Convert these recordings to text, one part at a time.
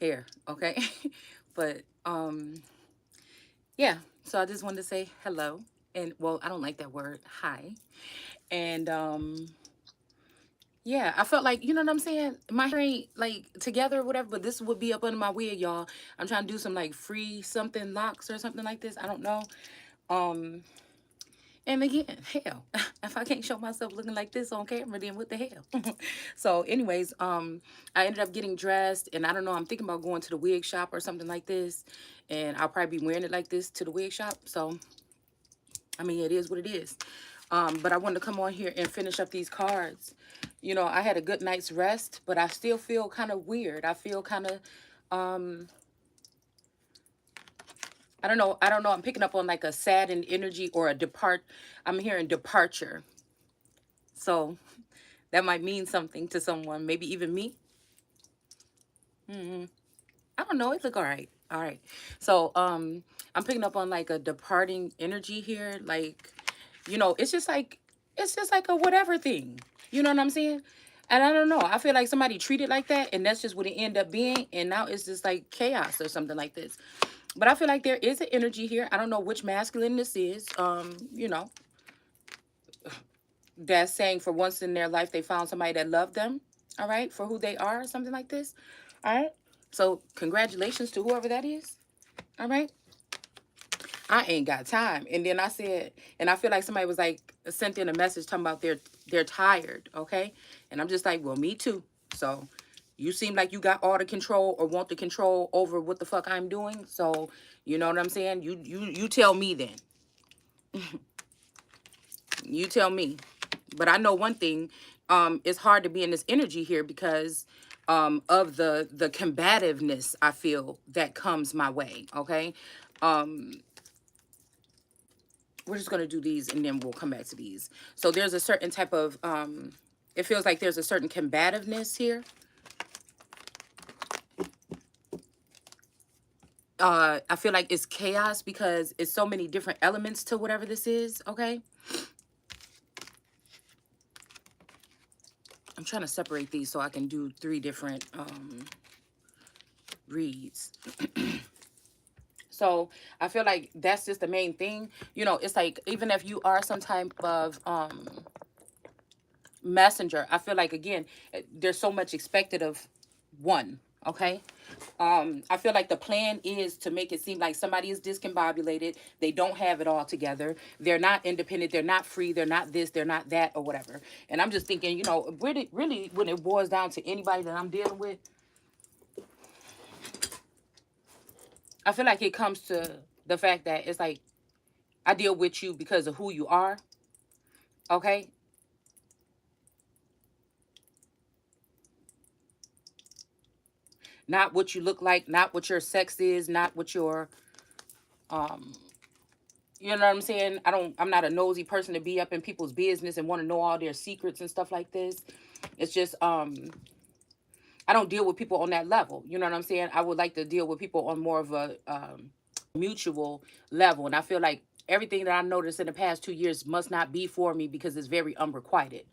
hair, okay? But yeah, so I just wanted to say hello. And well, I don't like that word, hi. And yeah, I felt like, you know what I'm saying? My hair ain't like together or whatever, but this would be up under my wig, y'all. I'm trying to do some like free something locks or something like this. I don't know. Um, and again, hell, if I can't show myself looking like this on camera, then what the hell? So, anyways, I ended up getting dressed, and I don't know. I'm thinking about going to the wig shop or something like this, and I'll probably be wearing it like this to the wig shop. So, I mean, it is what it is. But I wanted to come on here and finish up these cards. You know, I had a good night's rest, but I still feel kind of weird. I feel kind of, um, I don't know. I don't know. I'm picking up on like a saddened energy or a depart. I'm hearing departure. So that might mean something to someone, maybe even me. Hmm. I don't know. It look all right. All right. So I'm picking up on like a departing energy here. Like, you know, it's just like a whatever thing. You know what I'm saying? And I don't know. I feel like somebody treated like that, and that's just what it ended up being. And now it's just like chaos or something like this. But I feel like there is an energy here. I don't know which masculine this is. You know, that's saying for once in their life they found somebody that loved them. All right, for who they are, something like this. All right. So congratulations to whoever that is. All right. I ain't got time. And then I said, and I feel like somebody was like sent in a message talking about they're tired, okay? And I'm just like, well, me too. So you seem like you got all the control or want the control over what the fuck I'm doing. So you know what I'm saying? You tell me then. You tell me. But I know one thing, it's hard to be in this energy here because of the combativeness I feel that comes my way, okay? Um we're just going to do these and then we'll come back to these. So there's a certain type of it feels like there's a certain combativeness here. I feel like it's chaos because it's so many different elements to whatever this is, okay? I'm trying to separate these so I can do three different reads. So I feel like that's just the main thing. You know, it's like even if you are some type of messenger, I feel like again, there's so much expected of one. Okay. I feel like the plan is to make it seem like somebody is discombobulated. They don't have it all together. They're not independent. They're not free. They're not this. They're not that or whatever. And I'm just thinking, you know, really, when it boils down to anybody that I'm dealing with, I feel like it comes to the fact that it's like I deal with you because of who you are. Okay. Not what you look like, not what your sex is, not what your um you know what I'm saying? I'm not a nosy person to be up in people's business and want to know all their secrets and stuff like this. It's just I don't deal with people on that level. You know what I'm saying? I would like to deal with people on more of a mutual level. And I feel like everything that I noticed in the past 2 years must not be for me because it's very unrequited.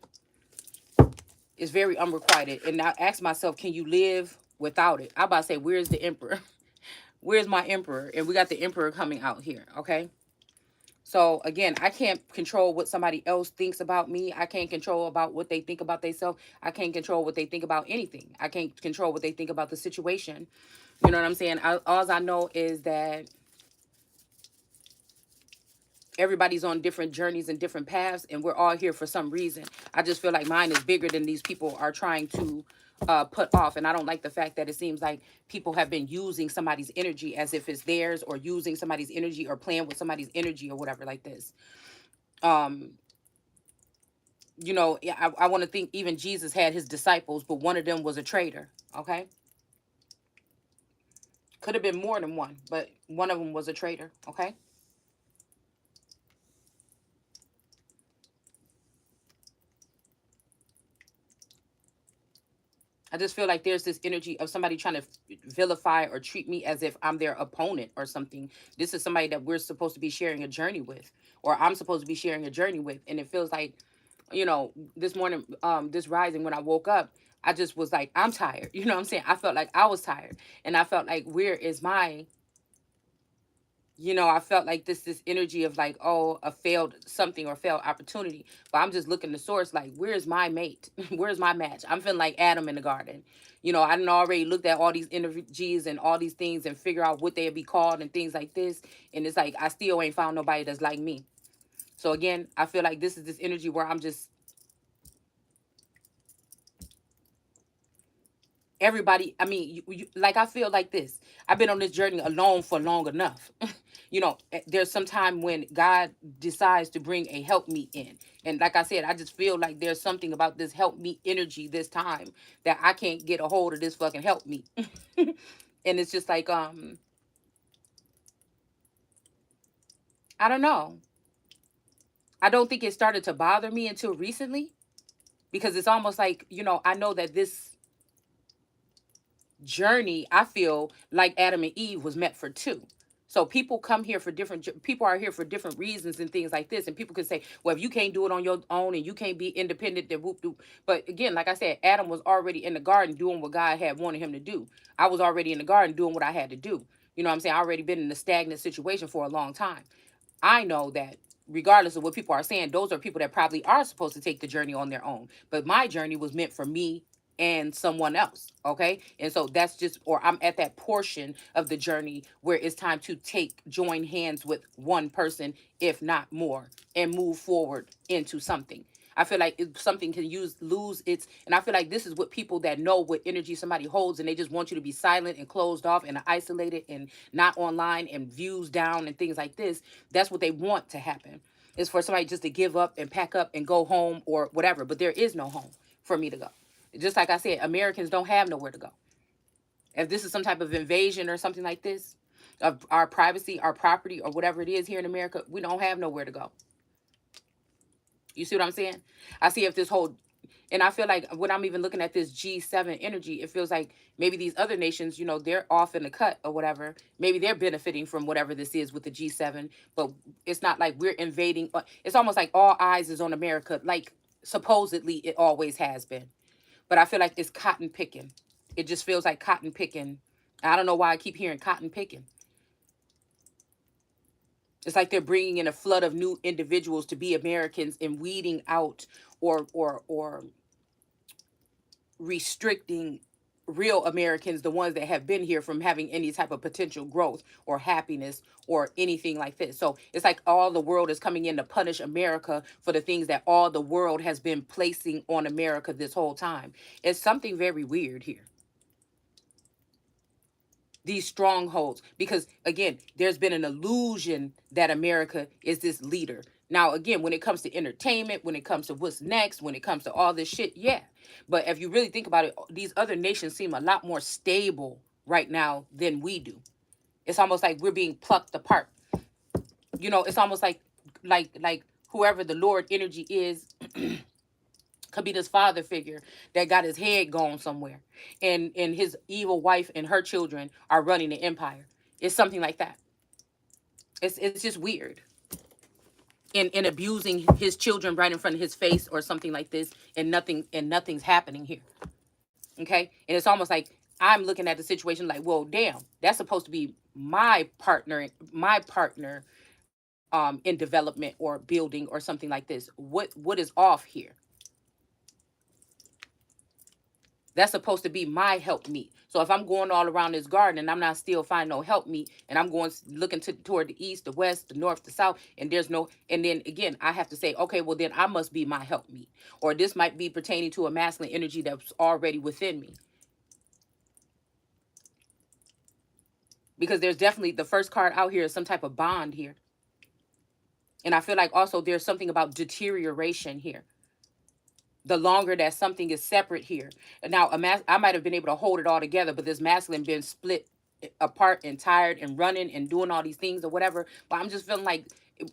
It's very unrequited. And I ask myself, can you live without it? I about to say, where's the emperor? Where's my emperor? And we got the emperor coming out here, okay? So again, I can't control what somebody else thinks about me. I can't control about what they think about themselves. I can't control what they think about anything. I can't control what they think about the situation. You know what I'm saying? All I know is that everybody's on different journeys and different paths, and we're all here for some reason. I just feel like mine is bigger than these people are trying to put off. And I don't like the fact that it seems like people have been using somebody's energy as if it's theirs, or using somebody's energy or playing with somebody's energy or whatever like this. Um, you know, yeah, I want to think even Jesus had his disciples, but one of them was a traitor. Okay. Could have been more than one, but one of them was a traitor. Okay. I just feel like there's this energy of somebody trying to vilify or treat me as if I'm their opponent or something. This is somebody that we're supposed to be sharing a journey with, or I'm supposed to be sharing a journey with. And it feels like, you know, this morning, this rising when I woke up, I just was like, I'm tired. You know what I'm saying? I felt like I was tired. And I felt like, where is my, I felt like this energy of like, oh, a failed something or failed opportunity. But I'm just looking the source like, where's my mate? Where's my match? I'm feeling like Adam in the garden. I done already looked at all these energies and all these things and figure out what they'd be called and things like this. And it's like I still ain't found nobody that's like me. So again, I feel like this is this energy where I'm just everybody. I mean, like I feel like this. I've been on this journey alone for long enough. There's some time when God decides to bring a help me in. And like I said, I just feel like there's something about this help me energy this time that I can't get a hold of this fucking help me. And it's just like, I don't know. I don't think it started to bother me until recently because it's almost like, I know that this journey, I feel like Adam and Eve was meant for two. So people come here for people are here for different reasons and things like this. And people can say, well, if you can't do it on your own and you can't be independent, then whoop doop. But again, like I said, Adam was already in the garden doing what God had wanted him to do. I was already in the garden doing what I had to do. You know what I'm saying? I already been in a stagnant situation for a long time. I know that regardless of what people are saying, those are people that probably are supposed to take the journey on their own. But my journey was meant for me and someone else. Okay. And so that's just, or I'm at that portion of the journey where it's time to join hands with one person, if not more, and move forward into something. I feel like if something can lose its, and I feel like this is what people that know what energy somebody holds, and they just want you to be silent and closed off and isolated and not online and views down and things like this. That's what they want to happen, is for somebody just to give up and pack up and go home or whatever. But there is no home for me to go. Just like I said, Americans don't have nowhere to go. If this is some type of invasion or something like this of our privacy, our property, or whatever it is here in America, we don't have nowhere to go. You see what I'm saying? I see if this whole, and I feel like when I'm even looking at this G7 energy, it feels like maybe these other nations, they're off in the cut or whatever. Maybe they're benefiting from whatever this is with the G7, but it's not like we're invading. It's almost like all eyes is on America, like supposedly it always has been. But I feel like it's cotton picking. It just feels like cotton picking. I don't know why I keep hearing cotton picking. It's like they're bringing in a flood of new individuals to be Americans and weeding out or restricting real Americans, the ones that have been here, from having any type of potential growth or happiness or anything like this. So it's like all the world is coming in to punish America for the things that all the world has been placing on America this whole time. It's something very weird here. These strongholds, because again, there's been an illusion that America is this leader. Now again, when it comes to entertainment, when it comes to what's next, when it comes to all this shit, yeah. But if you really think about it, these other nations seem a lot more stable right now than we do. It's almost like we're being plucked apart. It's almost like whoever the Lord energy is could be this father figure that got his head gone somewhere, and his evil wife and her children are running the empire. It's something like that. It's just weird. And abusing his children right in front of his face or something like this, and nothing's happening here. Okay. And it's almost like I'm looking at the situation like, well, damn, that's supposed to be my partner in development or building or something like this. What is off here? That's supposed to be my help meet. So if I'm going all around this garden and I'm not still finding no help meet, and I'm going looking toward the east, the west, the north, the south, and there's no, and then again I have to say, okay, well then I must be my help meet, or this might be pertaining to a masculine energy that's already within me. Because there's definitely, the first card out here is some type of bond here, and I feel like also there's something about deterioration here. The longer that something is separate here. Now, I might have been able to hold it all together, but this masculine been split apart and tired and running and doing all these things or whatever. But I'm just feeling like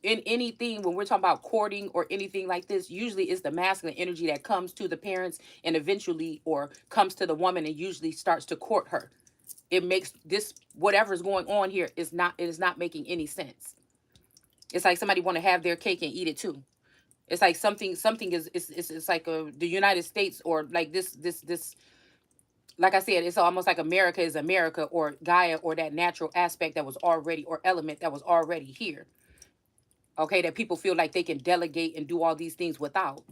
in anything, when we're talking about courting or anything like this, usually it's the masculine energy that comes to the parents and eventually, or comes to the woman and usually starts to court her. It makes this, whatever's going on here, it is not making any sense. It's like somebody want to have their cake and eat it too. It's like something is it's like the United States, or like this, like I said, it's almost like America is America, or Gaia, or that natural aspect that was already, or element that was already here. Okay, that people feel like they can delegate and do all these things without.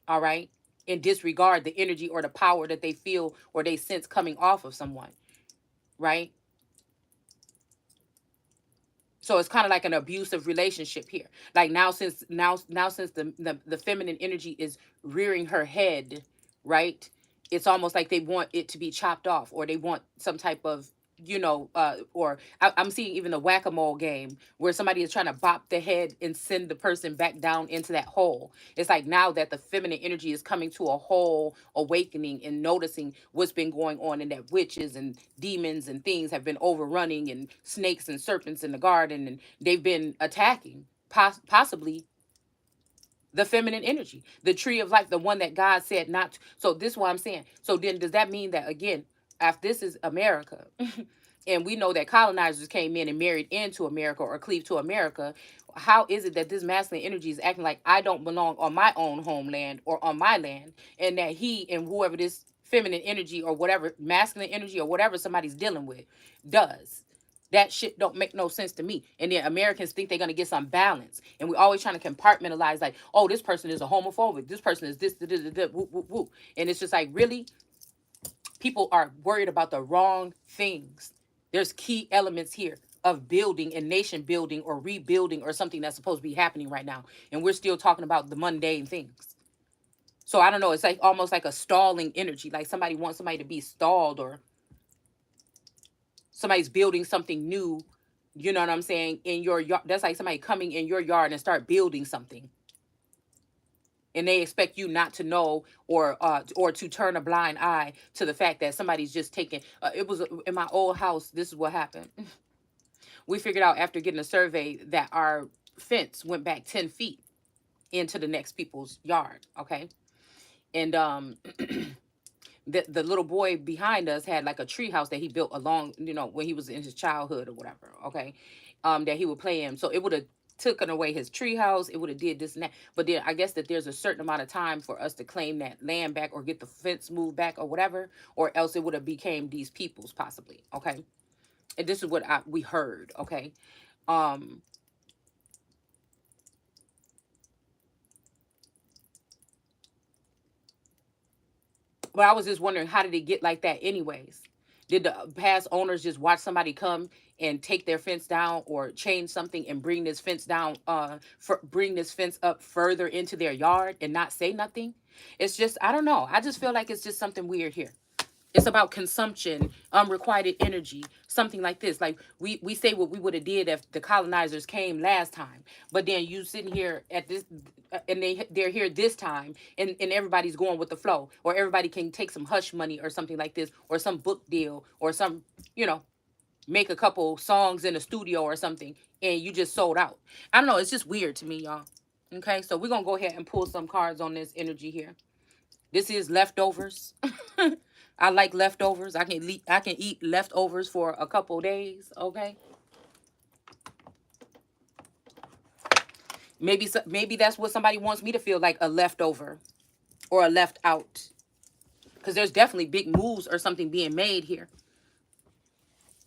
All right, and disregard the energy or the power that they feel or they sense coming off of someone. Right. So it's kind of like an abusive relationship here. Like now since the feminine energy is rearing her head, right? It's almost like they want it to be chopped off, or they want some type of, or I'm seeing even the whack-a-mole game where somebody is trying to bop the head and send the person back down into that hole. It's like now that the feminine energy is coming to a whole awakening and noticing what's been going on, and that witches and demons and things have been overrunning, and snakes and serpents in the garden, and they've been attacking possibly the feminine energy, the tree of life, the one that God said not to. So this is what I'm saying. So then does that mean that, again, if this is America, and we know that colonizers came in and married into America or cleaved to America, how is it that this masculine energy is acting like I don't belong on my own homeland or on my land, and that he and whoever this feminine energy or whatever masculine energy or whatever somebody's dealing with does? That shit don't make no sense to me. And then Americans think they're gonna get some balance, and we're always trying to compartmentalize, like, oh, this person is a homophobic, this person is this, da, da, da, da, woo, woo, woo. And it's just like, really, people are worried about the wrong things. There's key elements here of building and nation building or rebuilding or something that's supposed to be happening right now, and we're still talking about the mundane things. So I don't know. It's like almost like a stalling energy, like somebody wants somebody to be stalled, or somebody's building something new, you know what I'm saying, in your yard. That's like somebody coming in your yard and start building something, and they expect you not to know, or to turn a blind eye to the fact that somebody's just taking it was in my old house. This is what happened. We figured out after getting a survey that our fence went back 10 feet into the next people's yard. Okay. And the little boy behind us had like a tree house that he built along, when he was in his childhood or whatever. Okay. That he would play in. So it would have taken away his tree house. It would have did this and that. But then I guess that there's a certain amount of time for us to claim that land back or get the fence moved back or whatever, or else it would have became these people's possibly. Okay. And this is what we heard. Okay. Um, But I was just wondering, how did it get like that anyways? Did the past owners just watch somebody come and take their fence down, or change something and bring this fence down, bring this fence up further into their yard and not say nothing? It's just, I don't know. I just feel like it's just something weird here. It's about consumption, unrequited energy, something like this. Like we say what we would have did if the colonizers came last time, but then you sitting here at this, and they're here this time, and everybody's going with the flow, or everybody can take some hush money or something like this, or some book deal, or some, you know, make a couple songs in a studio or something, and you just sold out. I don't know. It's just weird to me, y'all. Okay, so we're gonna go ahead and pull some cards on this energy here. This is leftovers. I like leftovers. I can eat leftovers for a couple days. Okay. Maybe that's what somebody wants me to feel like, a leftover or a left out. Because there's definitely big moves or something being made here.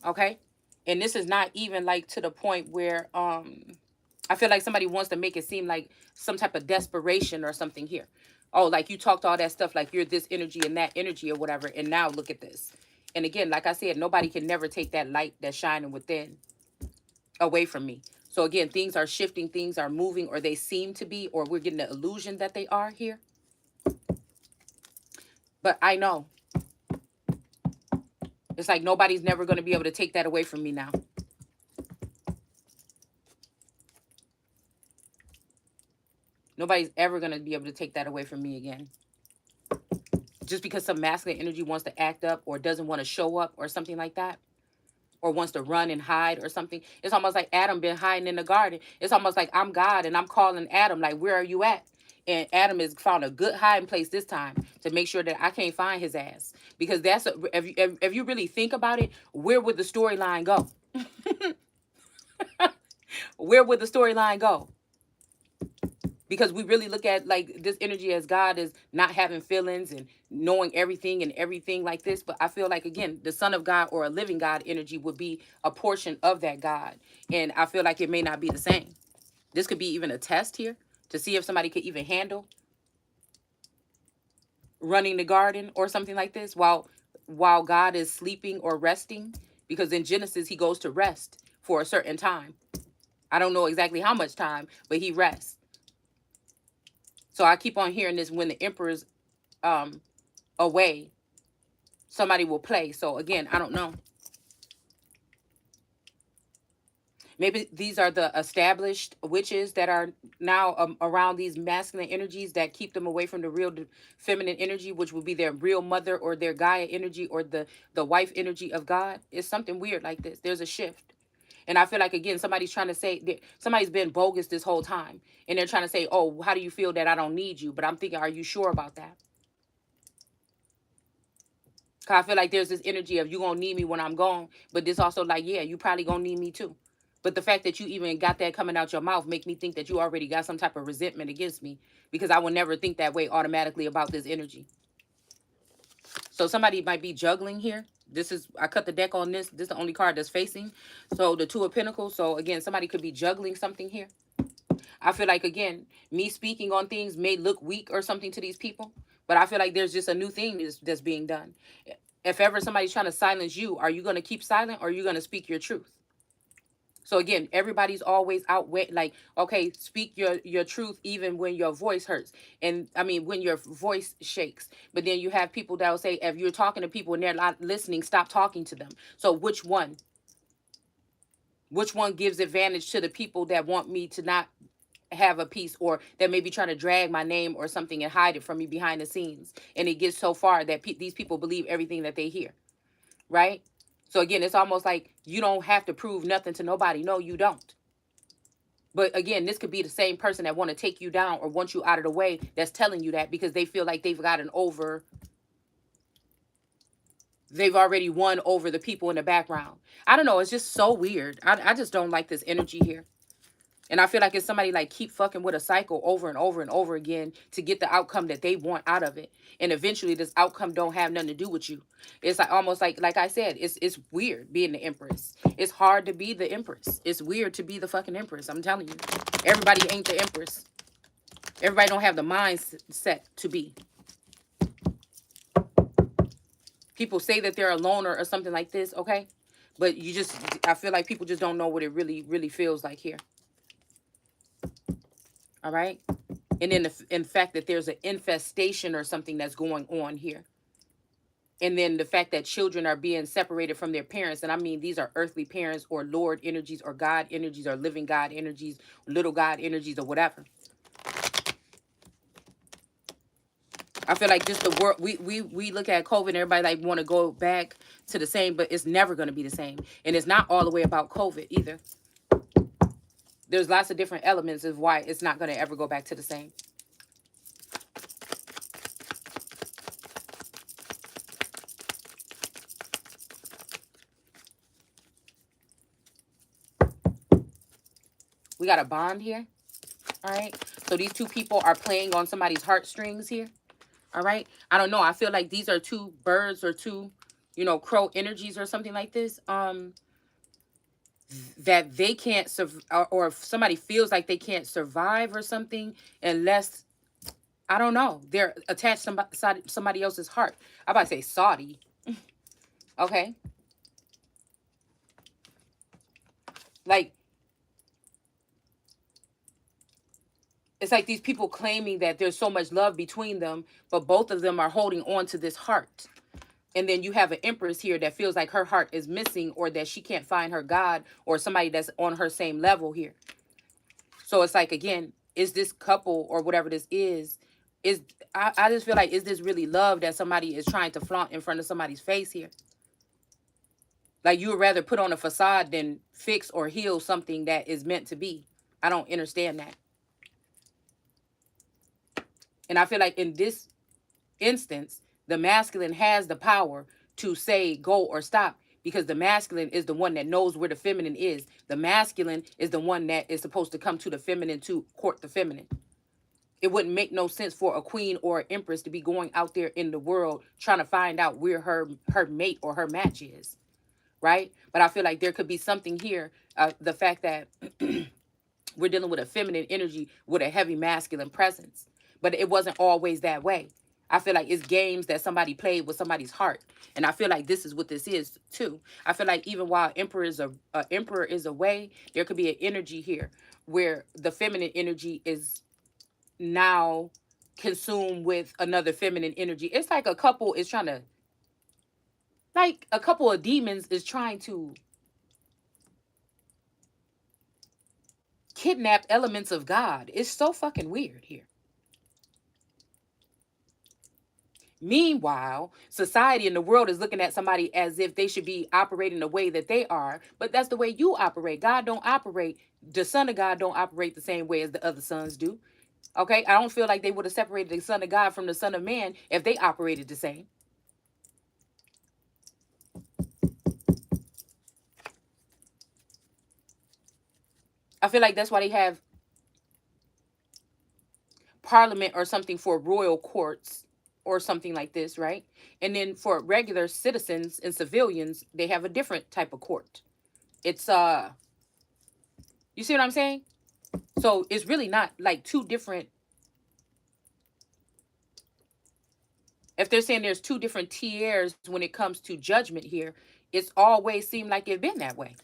Okay. And this is not even like to the point where I feel like somebody wants to make it seem like some type of desperation or something here. Oh, like you talked all that stuff, like you're this energy and that energy or whatever, and now look at this. And again, like I said, nobody can never take that light that's shining within away from me. So again, things are shifting, things are moving, or they seem to be, or we're getting the illusion that they are here. But I know it's like nobody's never going to be able to take that away from me now. Nobody's ever going to be able to take that away from me again. Just because some masculine energy wants to act up or doesn't want to show up or something like that, or wants to run and hide or something. It's almost like Adam been hiding in the garden. It's almost like I'm God and I'm calling Adam, like, where are you at? And Adam has found a good hiding place this time to make sure that I can't find his ass. Because if you really think about it, where would the storyline go? Where would the storyline go? because we really look at like this energy as God is not having feelings and knowing everything and everything like this. But I feel like, again, the Son of God or a living God energy would be a portion of that God. And I feel like it may not be the same. This could be even a test here to see if somebody could even handle running the garden or something like this while God is sleeping or resting, because in Genesis he goes to rest for a certain time. I don't know exactly how much time, but he rests. So I keep on hearing this: when the emperor's away, somebody will play. So again, I don't know. Maybe these are the established witches that are now around these masculine energies that keep them away from the real feminine energy, which would be their real mother or their Gaia energy or the wife energy of God. It's something weird like this. There's a shift. And I feel like, again, somebody's trying to say, somebody's been bogus this whole time. And they're trying to say, oh, how do you feel that I don't need you? But I'm thinking, are you sure about that? Cause I feel like there's this energy of you gonna need me when I'm gone, but this also like, yeah, you probably gonna need me too. But the fact that you even got that coming out your mouth make me think that you already got some type of resentment against me, because I would never think that way automatically about this energy. So somebody might be juggling here. This is, I cut the deck on this. This is the only card that's facing. So the Two of Pentacles. So again, somebody could be juggling something here. I feel like, again, me speaking on things may look weak or something to these people, but I feel like there's just a new thing that's being done. If ever somebody's trying to silence you, are you going to keep silent or are you going to speak your truth? So again, everybody's always out like, okay, speak your truth even when your voice hurts. And I mean, when your voice shakes. But then you have people that will say, if you're talking to people and they're not listening, stop talking to them. So which one? Which one gives advantage to the people that want me to not have a piece, or that may be trying to drag my name or something and hide it from me behind the scenes? And it gets so far that these people believe everything that they hear, right? So again, it's almost like you don't have to prove nothing to nobody. No, you don't. But again, this could be the same person that want to take you down or want you out of the way that's telling you that because they feel like they've already won over the people in the background. I don't know. It's just so weird. I just don't like this energy here. And I feel like it's somebody like keep fucking with a cycle over and over and over again to get the outcome that they want out of it. And eventually this outcome don't have nothing to do with you. It's like almost like I said, it's weird being the Empress. It's hard to be the Empress. It's weird to be the fucking Empress. I'm telling you. Everybody ain't the Empress. Everybody don't have the mindset to be. People say that they're a loner or something like this, okay? But I feel like people just don't know what it really, really feels like here. All right? And then in fact that there's an infestation or something that's going on here. And then the fact that children are being separated from their parents. And I mean, these are earthly parents or Lord energies or God energies or living God energies, little God energies or whatever. I feel like just the world, we look at COVID and everybody like want to go back to the same, but it's never going to be the same. And it's not all the way about COVID either. There's lots of different elements of why it's not going to ever go back to the same. We got a bond here. All right. So these two people are playing on somebody's heartstrings here. All right. I don't know. I feel like these are two birds or two, crow energies or something like this. That they can't survive, or if somebody feels like they can't survive or something unless, I don't know, they're attached to somebody else's heart. I'm about to say Saudi. Okay. Like, it's like these people claiming that there's so much love between them, but both of them are holding on to this heart. And then you have an Empress here that feels like her heart is missing, or that she can't find her God or somebody that's on her same level here. So it's like, again, is this couple or whatever this is I just feel like, is this really love that somebody is trying to flaunt in front of somebody's face here? Like, you would rather put on a facade than fix or heal something that is meant to be. I don't understand that. And I feel like in this instance, the masculine has the power to say go or stop, because the masculine is the one that knows where the feminine is. The masculine is the one that is supposed to come to the feminine to court the feminine. It wouldn't make no sense for a queen or an empress to be going out there in the world trying to find out where her mate or her match is, right? But I feel like there could be something here. The fact that we're dealing with a feminine energy with a heavy masculine presence, but it wasn't always that way. I feel like it's games that somebody played with somebody's heart, and I feel like this is what this is too. I feel like even while emperor is away, there could be an energy here where the feminine energy is now consumed with another feminine energy. It's like a couple is trying to, like a couple of demons is trying to kidnap elements of God. It's so fucking weird here. Meanwhile, society and the world is looking at somebody as if they should be operating the way that they are, but that's the way you operate. God don't operate, the son of God don't operate the same way as the other sons do. Okay? I don't feel like they would have separated the son of God from the son of man if they operated the same. I feel like that's why they have parliament or something for royal courts or something like this, right? And then for regular citizens and civilians, they have a different type of court. It's you see what I'm saying? So it's really not like two different. If they're saying there's two different tiers when it comes to judgment here, it's always seemed like it's been that way.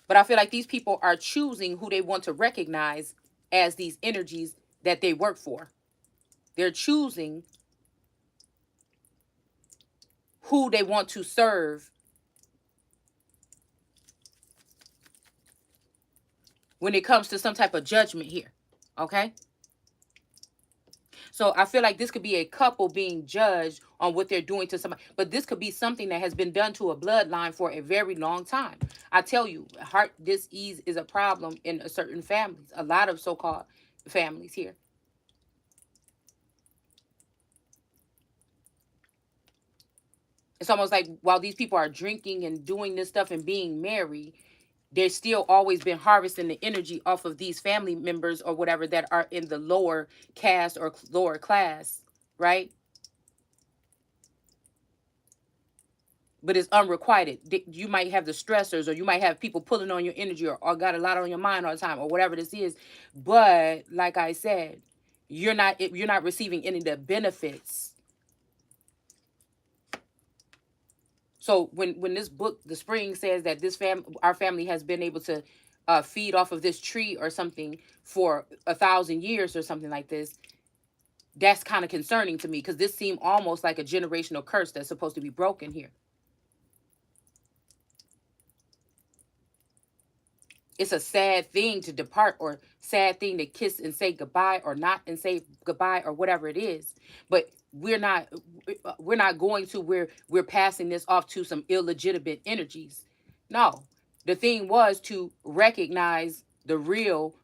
But I feel like these people are choosing who they want to recognize as these energies that they work for. They're choosing who they want to serve when it comes to some type of judgment here. Okay? So I feel like this could be a couple being judged on what they're doing to somebody, but this could be something that has been done to a bloodline for a very long time. I tell you, heart disease is a problem in certain families, a lot of so-called families here. It's almost like while these people are drinking and doing this stuff and being merry, there's still always been harvesting the energy off of these family members or whatever that are in the lower caste or lower class, right? But it's unrequited. You might have the stressors, or you might have people pulling on your energy, or got a lot on your mind all the time, or whatever this is. But like I said, you're not receiving any of the benefits. So when this book, The Spring, says that our family has been able to feed off of this tree or something for 1,000 years or something like this, that's kind of concerning to me, because this seemed almost like a generational curse that's supposed to be broken here. It's a sad thing to depart, or sad thing to kiss and say goodbye, or not and say goodbye, or whatever it is. But we're not going to where we're passing this off to some illegitimate energies. No, the thing was to recognize the real,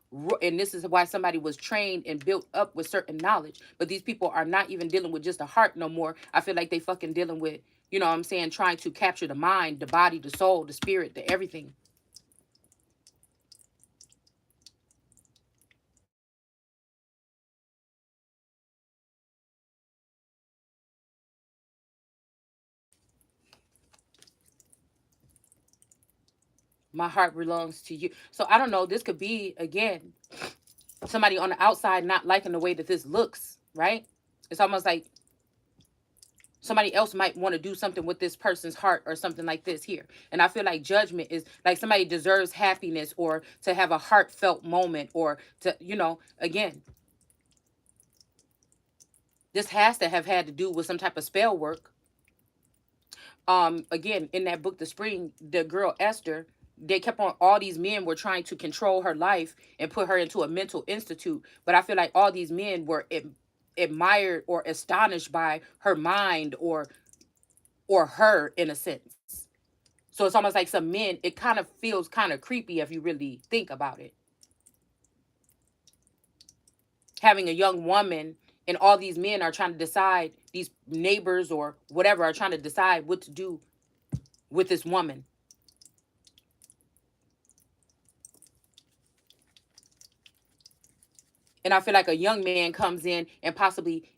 and this is why somebody was trained and built up with certain knowledge. But these people are not even dealing with just the heart no more. I feel like they fucking dealing with, you know what I'm saying, trying to capture the mind, the body, the soul, the spirit, the everything. My heart belongs to you. So I don't know. This could be, again, somebody on the outside not liking the way that this looks, right? It's almost like somebody else might want to do something with this person's heart or something like this here. And I feel like judgment is like somebody deserves happiness, or to have a heartfelt moment, or to, again, this has to have had to do with some type of spell work. Again, in that book, The Spring, the girl Esther, they kept on, all these men were trying to control her life and put her into a mental institute. But I feel like all these men were admired or astonished by her mind, or her, in a sense. So it's almost like some men, it kind of feels kind of creepy if you really think about it. Having a young woman, and all these men are trying to decide, these neighbors or whatever are trying to decide what to do with this woman. And I feel like a young man comes in and possibly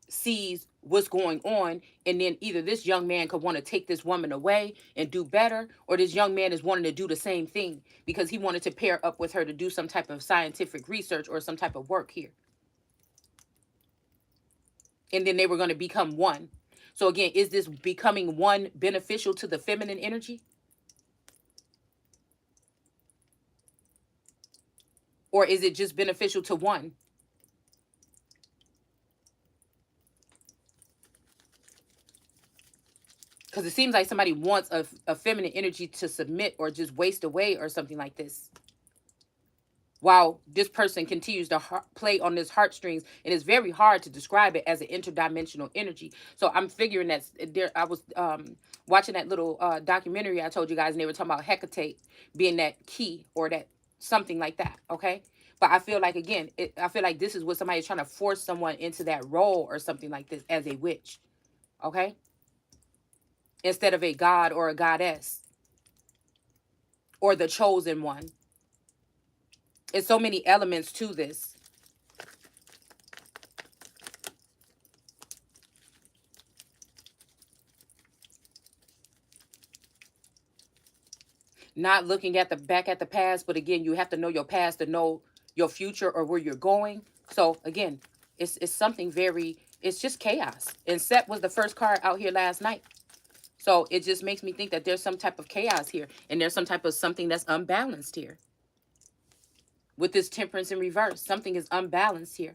sees what's going on, and then either this young man could want to take this woman away and do better, or this young man is wanting to do the same thing because he wanted to pair up with her to do some type of scientific research or some type of work here, and then they were going to become one. So again, is this becoming one beneficial to the feminine energy, or is it just beneficial to one? Because it seems like somebody wants a feminine energy to submit or just waste away or something like this, while this person continues to play on this heartstrings. And it's very hard to describe it as an interdimensional energy. So I'm figuring that there, I was watching that little documentary I told you guys, and they were talking about Hecate being that key or that something like that. Okay. But I feel like, again, I feel like this is what somebody's trying to force someone into that role or something like this as a witch. Okay. Instead of a god or a goddess or the chosen one. It's so many elements to this. Not looking at the back at the past, but again, you have to know your past to know your future or where you're going. So again, it's something very, it's just chaos. And Set was the first card out here last night. So it just makes me think that there's some type of chaos here, and there's some type of something that's unbalanced here. With this Temperance in reverse, something is unbalanced here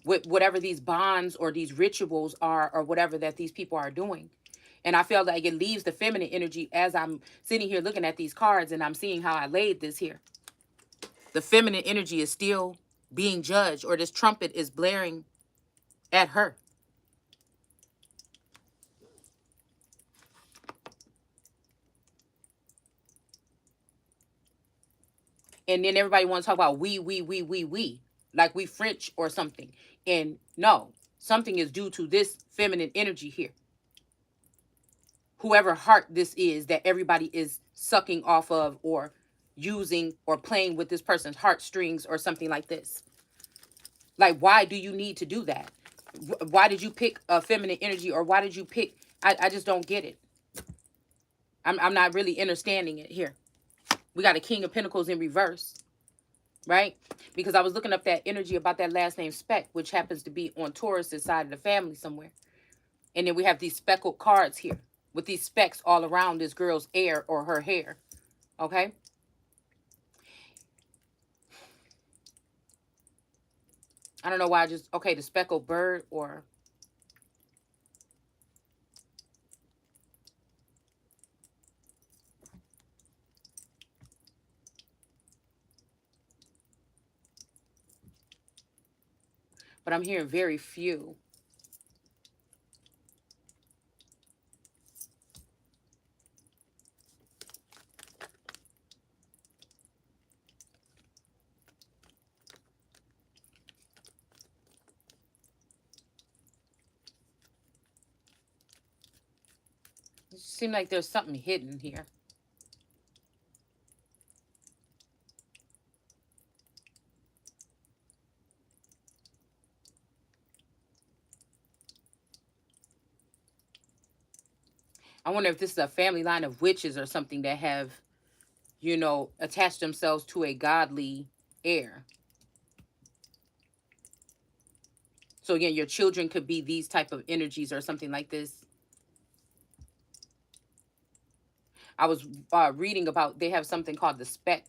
with whatever these bonds or these rituals are, or whatever that these people are doing. And I feel like it leaves the feminine energy as I'm sitting here looking at these cards and I'm seeing how I laid this here. The feminine energy is still being judged, or this trumpet is blaring at her. And then everybody wants to talk about we, like we French or something. And no, something is due to this feminine energy here. Whoever heart this is that everybody is sucking off of, or using or playing with this person's heartstrings or something like this. Like, why do you need to do that? Why did you pick a feminine energy, or why did you pick? I just don't get it. I'm not really understanding it here. We got a King of Pentacles in reverse, right? Because I was looking up that energy about that last name Speck, which happens to be on Taurus's side of the family somewhere. And then we have these speckled cards here with these specks all around this girl's hair or her hair. Okay. I don't know why I just, okay, the speckled bird or, but I'm hearing very few. It seems like there's something hidden here. I wonder if this is a family line of witches or something that have, you know, attached themselves to a godly heir. So again, your children could be these type of energies or something like this. I was reading about, they have something called the SPEC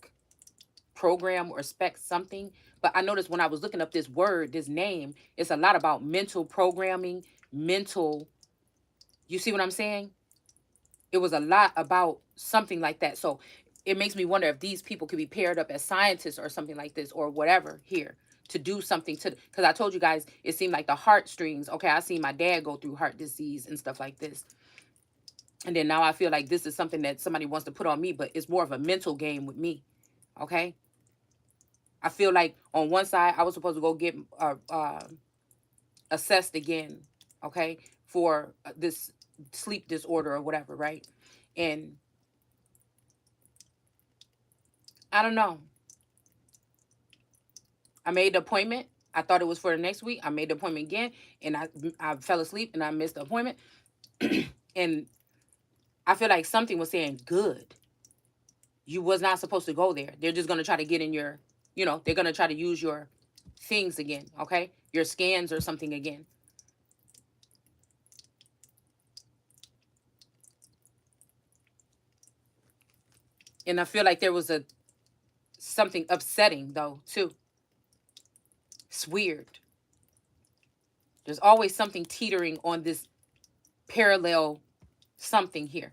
program or SPEC something. But I noticed when I was looking up this word, this name, it's a lot about mental programming, mental, you see what I'm saying? It was a lot about something like that. So it makes me wonder if these people could be paired up as scientists or something like this or whatever here to do something to, because I told you guys, it seemed like the heartstrings. Okay, I seen my dad go through heart disease and stuff like this. And then now I feel like this is something that somebody wants to put on me, but it's more of a mental game with me. Okay. I feel like on one side, I was supposed to go get assessed again. Okay. For this sleep disorder or whatever. Right. And I don't know. I made the appointment I thought it was for the next week. I made the appointment again, and I fell asleep and I missed the appointment. And I feel like something was saying, good, you was not supposed to go there. They're just going to try to get in your, they're going to try to use your things again, okay? Your scans or something again. And I feel like there was something upsetting though too. It's weird. There's always something teetering on this parallel something here.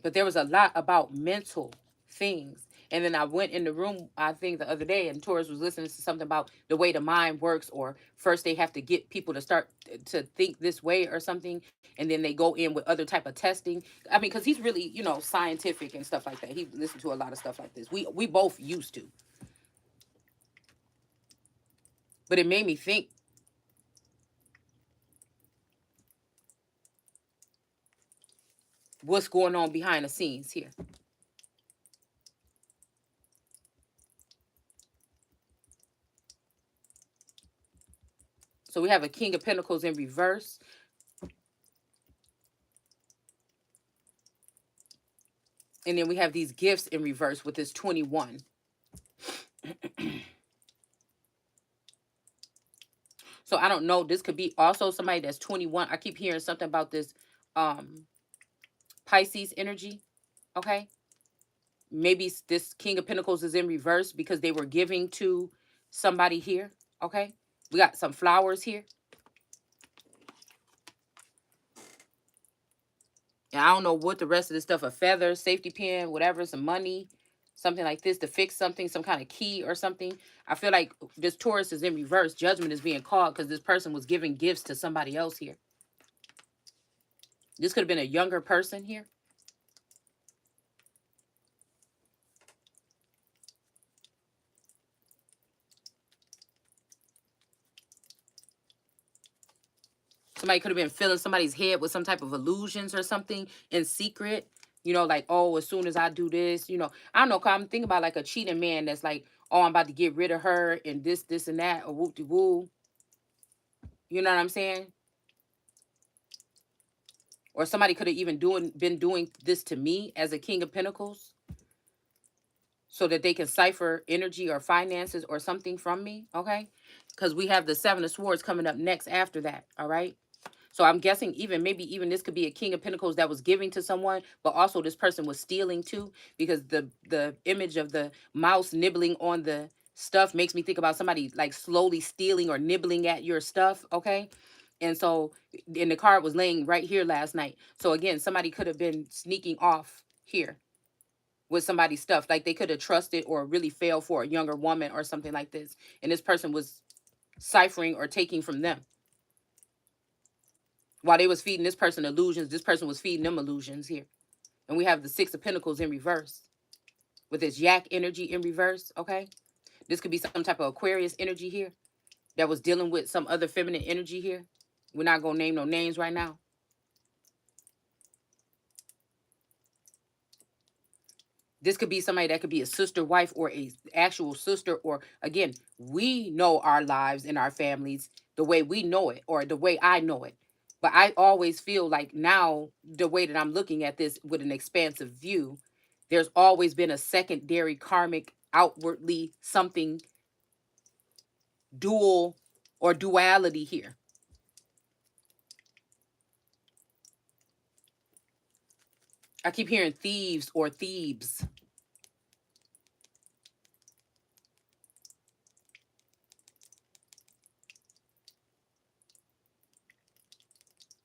But there was a lot about mental things. And then I went in the room, I think the other day, and Taurus was listening to something about the way the mind works, or first they have to get people to start to think this way or something, and then they go in with other type of testing. I mean, because he's really, scientific and stuff like that. He listened to a lot of stuff like this. We both used to. But it made me think, what's going on behind the scenes here. So we have a King of Pentacles in reverse. And then we have these gifts in reverse with this 21. So I don't know. This could be also somebody that's 21. I keep hearing something about this Pisces energy. Okay. Maybe this King of Pentacles is in reverse because they were giving to somebody here. Okay. We got some flowers here. And I don't know what the rest of this stuff, a feather, safety pin, whatever, some money, something like this to fix something, some kind of key or something. I feel like this Taurus is in reverse. Judgment is being called because this person was giving gifts to somebody else here. This could have been a younger person here. Somebody could have been filling somebody's head with some type of illusions or something in secret. Like, oh, as soon as I do this, I don't know. Cause I'm thinking about like a cheating man that's like, oh, I'm about to get rid of her and this, and that, or whoop de woo. You know what I'm saying? Or somebody could have even been doing this to me as a King of Pentacles so that they can cipher energy or finances or something from me, okay? Because we have the Seven of Swords coming up next after that, all right? So I'm guessing maybe even this could be a King of Pentacles that was giving to someone, but also this person was stealing too, because the image of the mouse nibbling on the stuff makes me think about somebody like slowly stealing or nibbling at your stuff, okay? And so, and the card was laying right here last night. So again, somebody could have been sneaking off here with somebody's stuff. Like they could have trusted or really fell for a younger woman or something like this. And this person was ciphering or taking from them. While they was feeding this person illusions, this person was feeding them illusions here. And we have the Six of Pentacles in reverse with this Yak energy in reverse, okay? This could be some type of Aquarius energy here that was dealing with some other feminine energy here. We're not going to name no names right now. This could be somebody that could be a sister, wife, or a actual sister. Or again, we know our lives and our families the way we know it, or the way I know it. But I always feel like now, the way that I'm looking at this with an expansive view, there's always been a secondary karmic, outwardly something dual or duality here. I keep hearing thieves or thieves.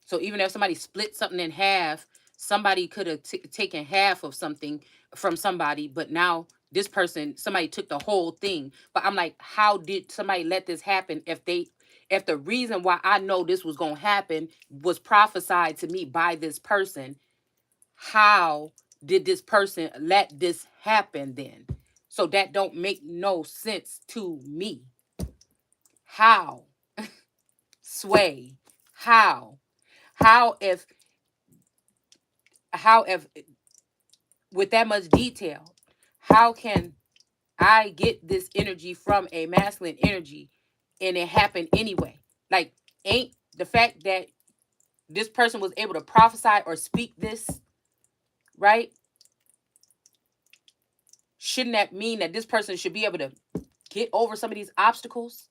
So even if somebody split something in half, somebody could have taken half of something from somebody, but now this person, somebody took the whole thing. But I'm like, how did somebody let this happen if the reason why I know this was going to happen was prophesied to me by this person? How did this person let this happen then? So that don't make no sense to me. How? Sway. How? How if with that much detail, how can I get this energy from a masculine energy and it happened anyway? Like, ain't the fact that this person was able to prophesy or speak this, right? Shouldn't that mean that this person should be able to get over some of these obstacles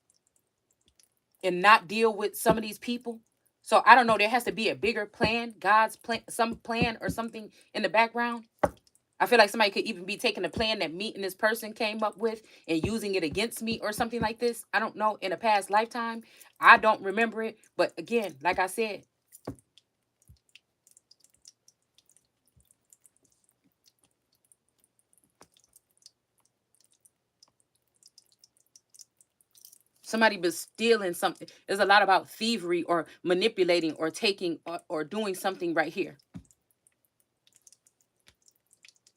and not deal with some of these people? So I don't know. There has to be a bigger plan, God's plan, some plan or something in the background. I feel like somebody could even be taking the plan that me and this person came up with and using it against me or something like this. I don't know. In a past lifetime, I don't remember it. But again, like I said, somebody was stealing something. There's a lot about thievery or manipulating or taking or doing something right here.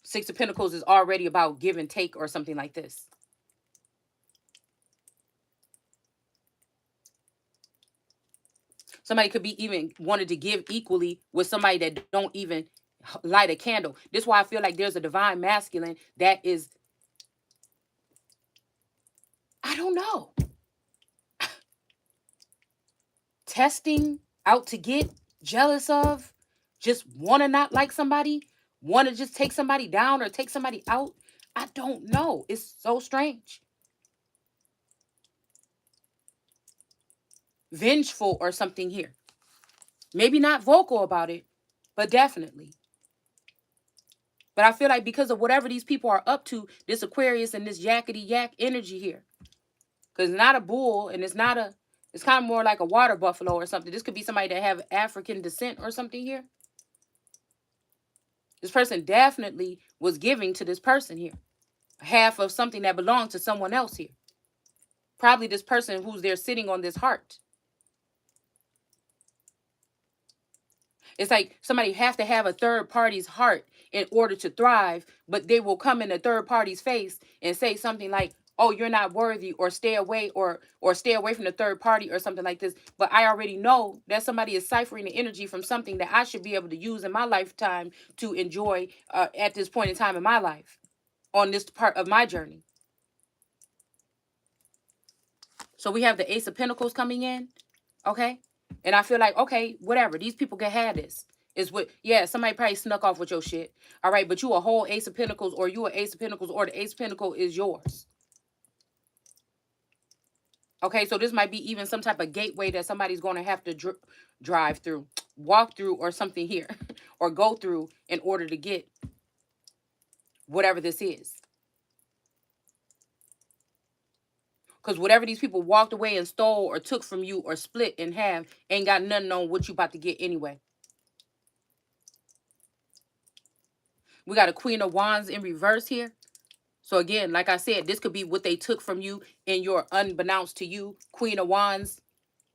Six of Pentacles is already about give and take or something like this. Somebody could be even wanted to give equally with somebody that don't even light a candle. This is why I feel like there's a divine masculine that is, I don't know, testing, out to get, jealous of, just want to not like somebody, want to just take somebody down or take somebody out. I don't know. It's so strange. Vengeful or something here. Maybe not vocal about it, but definitely. But I feel like because of whatever these people are up to, this Aquarius and this yakety yak energy here, because it's not a bull and it's kind of more like a water buffalo or something. This could be somebody that have African descent or something here. This person definitely was giving to this person here. Half of something that belonged to someone else here. Probably this person who's there sitting on this heart. It's like somebody have to have a third party's heart in order to thrive, but they will come in a third party's face and say something like, "Oh, you're not worthy," or "Stay away," or "Stay away from the third party," or something like this. But I already know that somebody is ciphering the energy from something that I should be able to use in my lifetime to enjoy at this point in time in my life, on this part of my journey. So we have the Ace of Pentacles coming in, okay? And I feel like, okay, whatever. These people can have this. Is what, yeah, somebody probably snuck off with your shit. All right, but you a whole Ace of Pentacles, or you an Ace of Pentacles, or the Ace of Pentacle is yours. Okay, so this might be even some type of gateway that somebody's going to have to drive through, walk through, or something here, or go through in order to get whatever this is. Because whatever these people walked away and stole or took from you or split in half ain't got nothing on what you about to get anyway. We got a Queen of Wands in reverse here. So again, like I said, this could be what they took from you in your unbeknownst to you Queen of Wands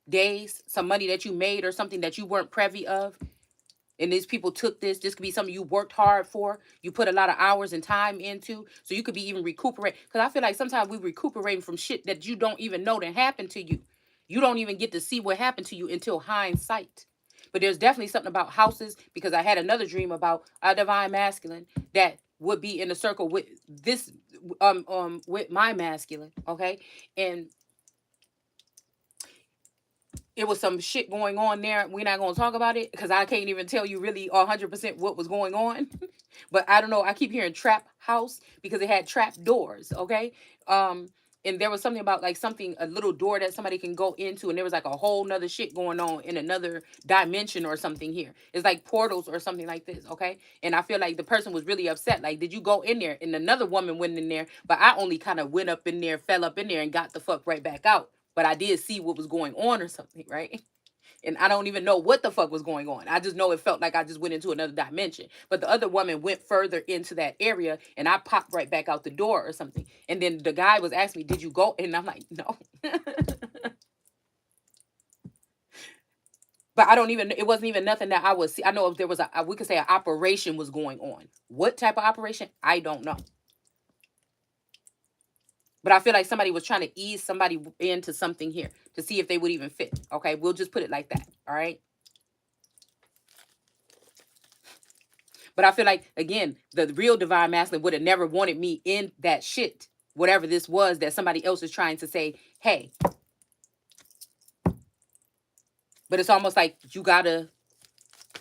days, some money that you made or something that you weren't privy of. And these people took this. This could be something you worked hard for. You put a lot of hours and time into. So you could be even recuperate. Because I feel like sometimes we recuperating from shit that you don't even know that happened to you. You don't even get to see what happened to you until hindsight. But there's definitely something about houses, because I had another dream about a divine masculine that would be in a circle with this with my masculine, okay? And it was some shit going on there. We're not going to talk about it because I can't even tell you really 100% what was going on. But I don't know. I keep hearing trap house because it had trap doors. Okay. And there was something about like something, a little door that somebody can go into, and there was like a whole nother shit going on in another dimension or something here. It's like portals or something like this. Okay. And I feel like the person was really upset. Like, did you go in there? And another woman went in there, but I only kind of went up in there, fell up in there, and got the fuck right back out. But I did see what was going on or something, right? And I don't even know what the fuck was going on. I just know it felt like I just went into another dimension. But the other woman went further into that area, and I popped right back out the door or something. And then the guy was asking me, "Did you go?" And I'm like, "No." But I don't even, it wasn't even nothing that I was, I know if there was we could say an operation was going on. What type of operation? I don't know. But I feel like somebody was trying to ease somebody into something here to see if they would even fit. Okay, we'll just put it like that. All right. But I feel like, again, the real divine masculine would have never wanted me in that shit, whatever this was that somebody else is trying to say, hey. But it's almost like you gotta,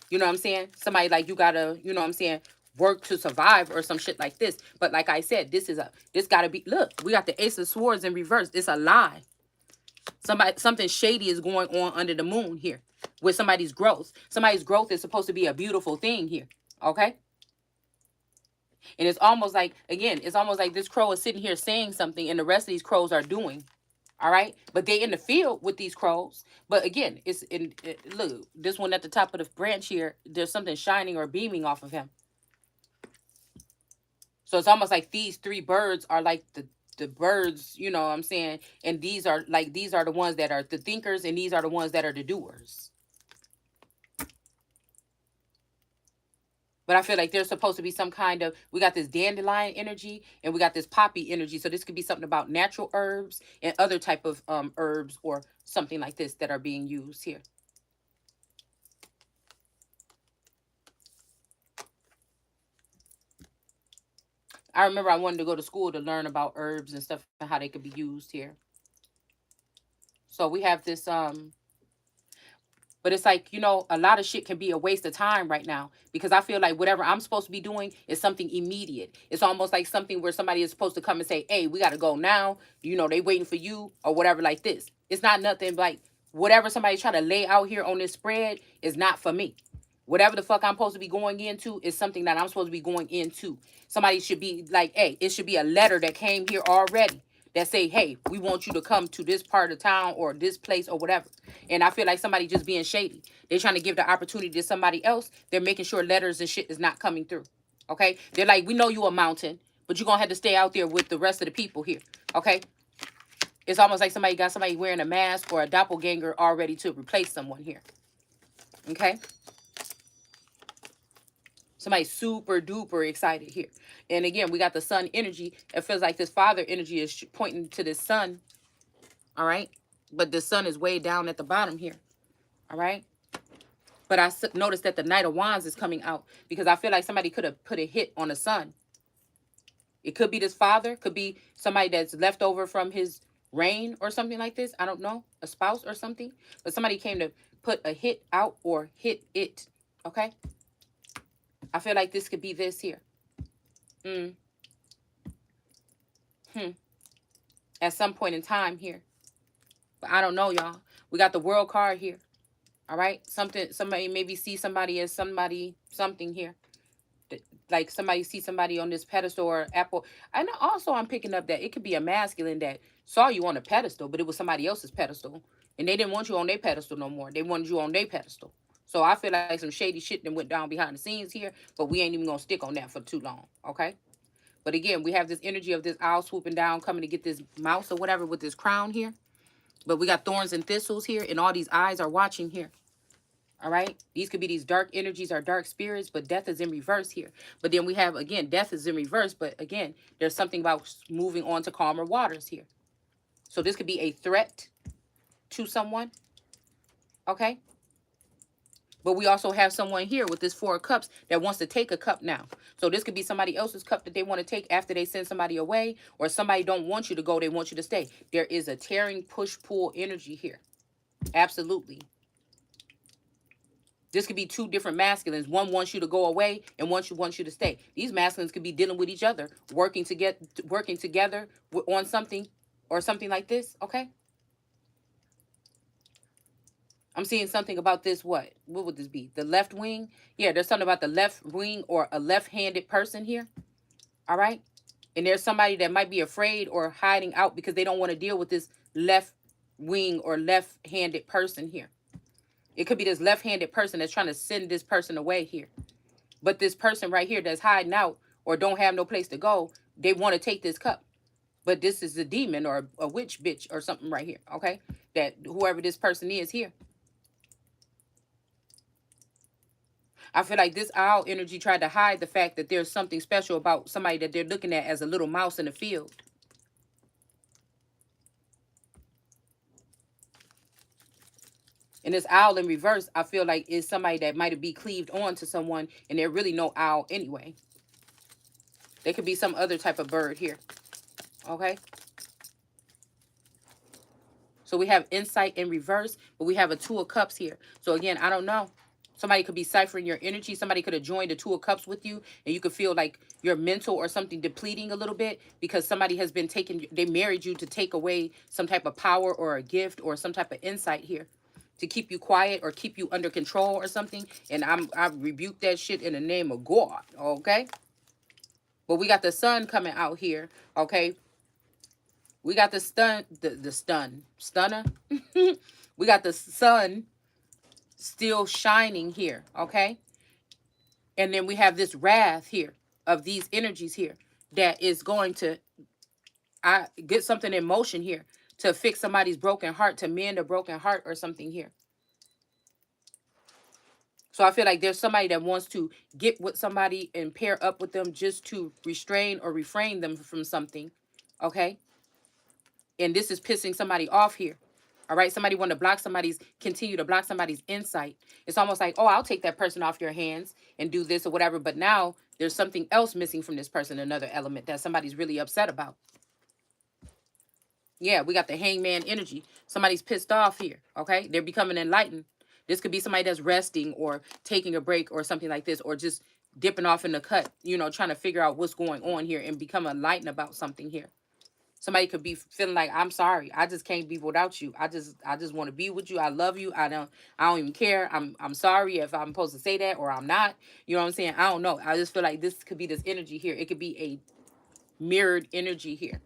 you know what I'm saying? Somebody like you gotta, you know what I'm saying, work to survive or some shit like this. But like I said, this gotta be, look, we got the Ace of Swords in reverse. It's a lie. Something shady is going on under the moon here with somebody's growth. Somebody's growth is supposed to be a beautiful thing here. Okay? And it's almost like, again, it's almost like this crow is sitting here saying something and the rest of these crows are doing. All right? But they in the field with these crows. But again, look, this one at the top of the branch here, there's something shining or beaming off of him. So it's almost like these three birds are like the birds, you know what I'm saying? And these are the ones that are the thinkers, and these are the ones that are the doers. But I feel like there's supposed to be some kind of, we got this dandelion energy and we got this poppy energy. So this could be something about natural herbs and other type of herbs or something like this that are being used here. I remember I wanted to go to school to learn about herbs and stuff and how they could be used here. So we have this but it's like, you know, a lot of shit can be a waste of time right now because I feel like whatever I'm supposed to be doing is something immediate. It's almost like something where somebody is supposed to come and say, hey, we got to go now. You know, they waiting for you or whatever like this. It's not nothing like whatever somebody's trying to lay out here on this spread is not for me. Whatever the fuck I'm supposed to be going into is something that I'm supposed to be going into. Somebody should be like, hey, it should be a letter that came here already that say, hey, we want you to come to this part of town or this place or whatever. And I feel like somebody just being shady. They're trying to give the opportunity to somebody else. They're making sure letters and shit is not coming through. Okay? They're like, we know you a mountain, but you're going to have to stay out there with the rest of the people here. Okay? It's almost like somebody got somebody wearing a mask or a doppelganger already to replace someone here. Okay? Somebody super duper excited here. And again, we got the sun energy. It feels like this father energy is pointing to this sun. All right. But the sun is way down at the bottom here. All right. But I noticed that the Knight of Wands is coming out because I feel like somebody could have put a hit on the sun. It could be this father. Could be somebody that's left over from his reign or something like this. I don't know. A spouse or something. But somebody came to put a hit out or hit it. Okay. I feel like this could be this here. At some point in time here. But I don't know, y'all. We got the World card here. All right? Somebody maybe see somebody as somebody, something here. Like somebody see somebody on this pedestal or apple. And also I'm picking up that it could be a masculine that saw you on a pedestal, but it was somebody else's pedestal. And they didn't want you on their pedestal no more. They wanted you on their pedestal. So I feel like some shady shit that went down behind the scenes here, but we ain't even going to stick on that for too long. Okay? But again, we have this energy of this owl swooping down, coming to get this mouse or whatever with this crown here. But we got thorns and thistles here, and all these eyes are watching here. All right? These could be these dark energies or dark spirits, but death is in reverse here. But then we have, again, death is in reverse, but again, there's something about moving on to calmer waters here. So this could be a threat to someone. Okay? But we also have someone here with this Four of Cups that wants to take a cup now. So this could be somebody else's cup that they want to take after they send somebody away, or somebody don't want you to go, they want you to stay. There is a tearing, push-pull energy here. Absolutely. This could be two different masculines. One wants you to go away and one wants you to stay. These masculines could be dealing with each other, working together on something or something like this, okay? I'm seeing something about this. What would this be? The left wing? Yeah, there's something about the left wing or a left-handed person here. All right? And there's somebody that might be afraid or hiding out because they don't want to deal with this left wing or left-handed person here. It could be this left-handed person that's trying to send this person away here. But this person right here that's hiding out or don't have no place to go, they want to take this cup. But this is a demon or a witch bitch or something right here, okay? That whoever this person is here. I feel like this owl energy tried to hide the fact that there's something special about somebody that they're looking at as a little mouse in the field. And this owl in reverse, I feel like is somebody that might be cleaved on to someone and they're really no owl anyway. They could be some other type of bird here. Okay. So we have insight in reverse, but we have a Two of Cups here. So again, I don't know. Somebody could be ciphering your energy. Somebody could have joined the Two of Cups with you, and you could feel like your mental or something depleting a little bit because somebody has been taking, they married you to take away some type of power or a gift or some type of insight here to keep you quiet or keep you under control or something. And I rebuke that shit in the name of God, okay? But we got the sun coming out here, okay? We got the stunner. We got the sun still shining here, okay? And then we have this wrath here of these energies here that is going to get something in motion here to fix somebody's broken heart, to mend a broken heart or something here. So I feel like there's somebody that wants to get with somebody and pair up with them just to restrain or refrain them from something, okay? And this is pissing somebody off here. All right, somebody want to continue to block somebody's insight. It's almost like, oh, I'll take that person off your hands and do this or whatever. But now there's something else missing from this person, another element that somebody's really upset about. Yeah, we got the hangman energy. Somebody's pissed off here, okay? They're becoming enlightened. This could be somebody that's resting or taking a break or something like this, or just dipping off in the cut, trying to figure out what's going on here and become enlightened about something here. Somebody could be feeling like, I'm sorry, I just can't be without you. I just want to be with you. I love you. I don't even care. I'm sorry if I'm supposed to say that or I'm not. You know what I'm saying? I don't know. I just feel like this could be this energy here. It could be a mirrored energy here.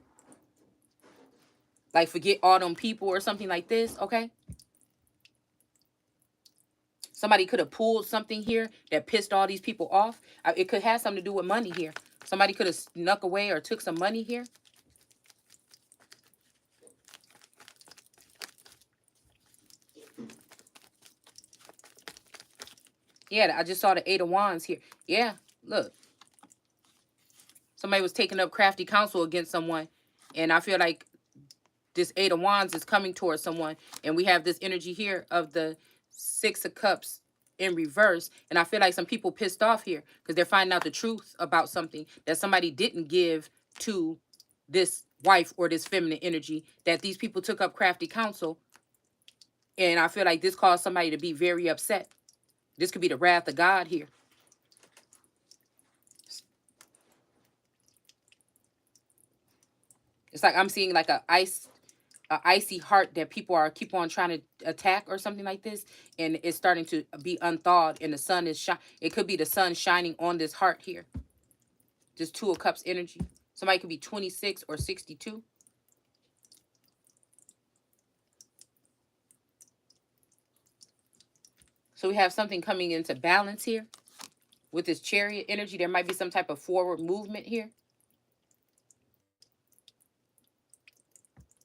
Like forget all them people or something like this, okay? Somebody could have pulled something here that pissed all these people off. It could have something to do with money here. Somebody could have snuck away or took some money here. Yeah, I just saw the Eight of Wands here. Yeah, look. Somebody was taking up crafty counsel against someone. And I feel like this Eight of Wands is coming towards someone. And we have this energy here of the Six of Cups in reverse. And I feel like some people pissed off here because they're finding out the truth about something that somebody didn't give to this wife or this feminine energy, that these people took up crafty counsel. And I feel like this caused somebody to be very upset. This could be the wrath of God here. It's like I'm seeing like a icy heart that people keep on trying to attack or something like this, and it's starting to be unthawed, and the sun is it could be the sun shining on this heart here. Just Two of Cups energy. Somebody could be 26 or 62. So we have something coming into balance here with this Chariot energy. There might be some type of forward movement here.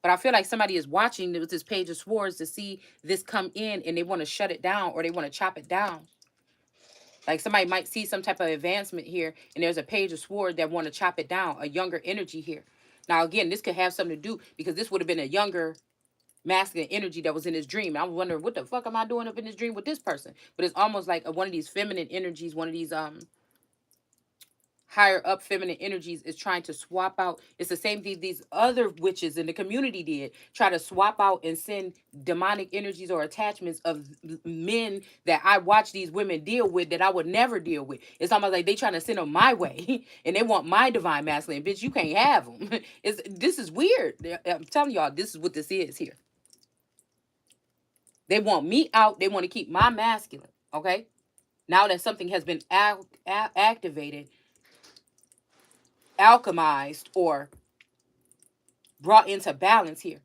But I feel like somebody is watching with this Page of Swords to see this come in, and they want to shut it down or they want to chop it down. Like somebody might see some type of advancement here, and there's a Page of Swords that want to chop it down, a younger energy here. Now, again, this could have something to do because this would have been a younger masculine energy that was in his dream. I was wondering, what the fuck am I doing up in this dream with this person? But it's almost like one of these feminine energies, one of these higher up feminine energies is trying to swap out. It's the same thing these other witches in the community did, try to swap out and send demonic energies or attachments of men that I watch these women deal with that I would never deal with. It's almost like they trying to send them my way and they want my divine masculine. Bitch, you can't have them. This is weird. I'm telling y'all, this is what this is here. They want me out. They want to keep my masculine. Okay, now that something has been activated, alchemized, or brought into balance here.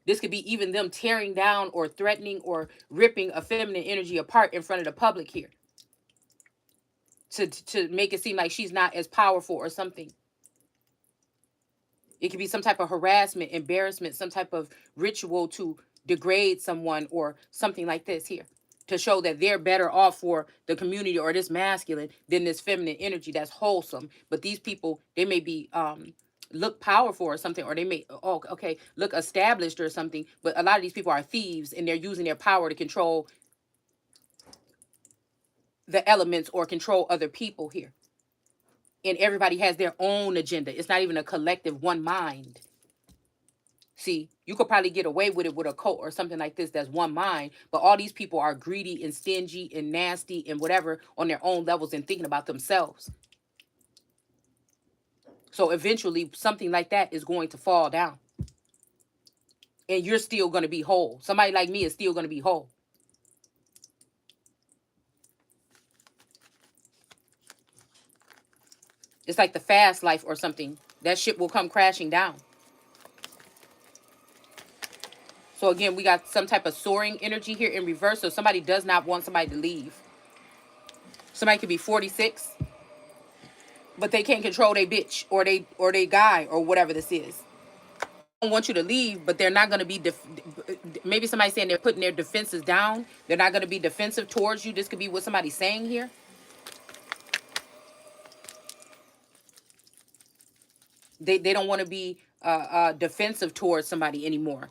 This could be even them tearing down or threatening or ripping a feminine energy apart in front of the public here to make it seem like she's not as powerful or something. It could be some type of harassment, embarrassment, some type of ritual to degrade someone or something like this here, to show that they're better off for the community or this masculine than this feminine energy that's wholesome. But these people, they may be look powerful or something, or they may, oh, okay, look established or something. But a lot of these people are thieves, and they're using their power to control the elements or control other people here. And everybody has their own agenda. It's not even a collective one mind. See, you could probably get away with it with a cult or something like this that's one mind, but all these people are greedy and stingy and nasty and whatever on their own levels and thinking about themselves. So eventually something like that is going to fall down. And you're still going to be whole. Somebody like me is still going to be whole. It's like the fast life or something. That shit will come crashing down. So again, we got some type of soaring energy here in reverse. So somebody does not want somebody to leave. Somebody could be 46, but they can't control their bitch or they guy or whatever this is. Don't want you to leave, but they're not going to be maybe somebody saying they're putting their defenses down. They're not going to be defensive towards you. This could be what somebody's saying here. They don't want to be defensive towards somebody anymore.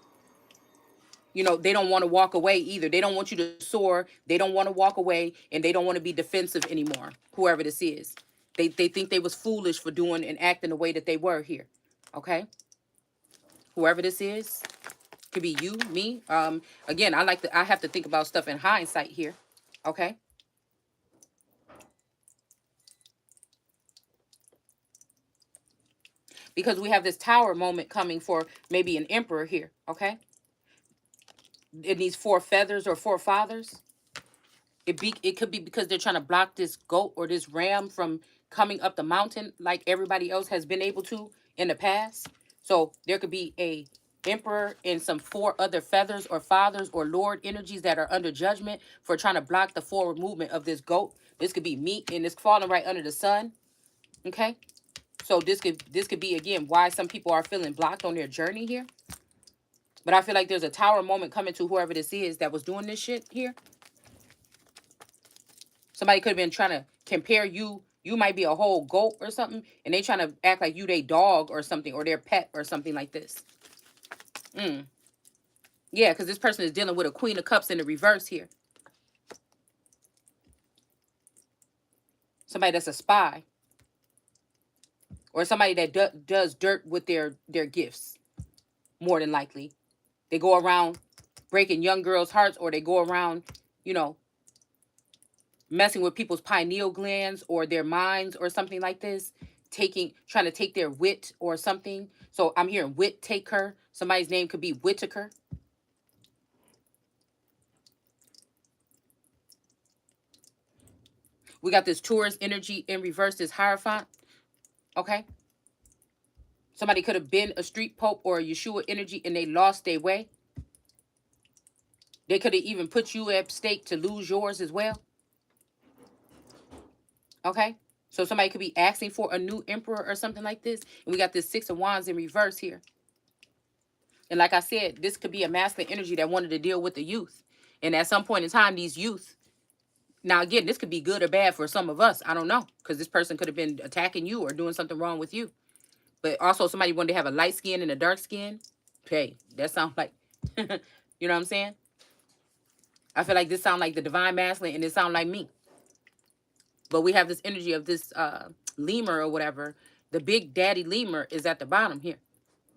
You know, they don't want to walk away either. They don't want you to soar. They don't want to walk away, and they don't want to be defensive anymore. Whoever this is, they think they was foolish for doing and acting the way that they were here. Okay, whoever this is, could be you, me. Again, I have to think about stuff in hindsight here. Okay. Because we have this tower moment coming for maybe an emperor here. Okay. It needs 4 feathers or 4 fathers. It could be because they're trying to block this goat or this ram from coming up the mountain like everybody else has been able to in the past. So there could be a emperor and some 4 other feathers or fathers or lord energies that are under judgment for trying to block the forward movement of this goat. This could be meat, and it's falling right under the sun. Okay. So this could be again why some people are feeling blocked on their journey here. But I feel like there's a tower moment coming to whoever this is that was doing this shit here. Somebody could have been trying to compare you. You might be a whole goat or something, and they trying to act like you their dog or something, or their pet or something like this. Yeah, because this person is dealing with a Queen of Cups in the reverse here. Somebody that's a spy. Or somebody that does dirt with their gifts. More than likely. They go around breaking young girls' hearts, or they go around, you know, messing with people's pineal glands or their minds or something like this, trying to take their wit or something. So I'm hearing wit taker. Somebody's name could be Whitaker. We got this Taurus energy in reverse, this Hierophant. Okay. Somebody could have been a street pope or a Yeshua energy and they lost their way. They could have even put you at stake to lose yours as well. Okay. So somebody could be asking for a new emperor or something like this. And we got this 6 of Wands in reverse here. And like I said, this could be a masculine energy that wanted to deal with the youth. And at some point in time, these youth, now again, this could be good or bad for some of us. I don't know. Because this person could have been attacking you or doing something wrong with you. But also somebody wanted to have a light skin and a dark skin. Hey, that sounds like, you know what I'm saying? I feel like this sounds like the divine masculine and it sounds like me. But we have this energy of this lemur or whatever. The big daddy lemur is at the bottom here.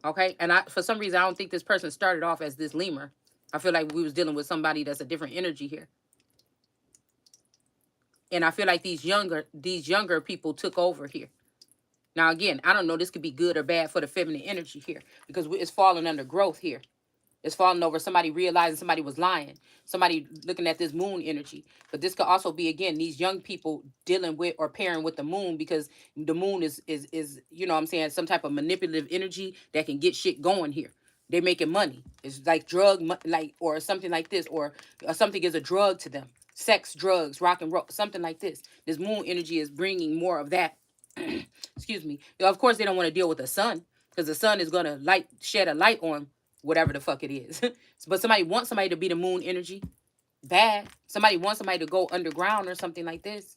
Okay? And for some reason, I don't think this person started off as this lemur. I feel like we was dealing with somebody that's a different energy here. And I feel like these younger people took over here. Now, again, I don't know. This could be good or bad for the feminine energy here. Because it's falling under growth here. It's falling over somebody realizing somebody was lying. Somebody looking at this moon energy. But this could also be, again, these young people dealing with or pairing with the moon, because the moon is you know what I'm saying, some type of manipulative energy that can get shit going here. They're making money. It's like or something like this, or something is a drug to them. Sex, drugs, rock and roll, something like this. This moon energy is bringing more of that. Excuse me. Of course, they don't want to deal with the sun, because the sun is going to shed a light on whatever the fuck it is. But somebody wants somebody to be the moon energy. Bad. Somebody wants somebody to go underground or something like this.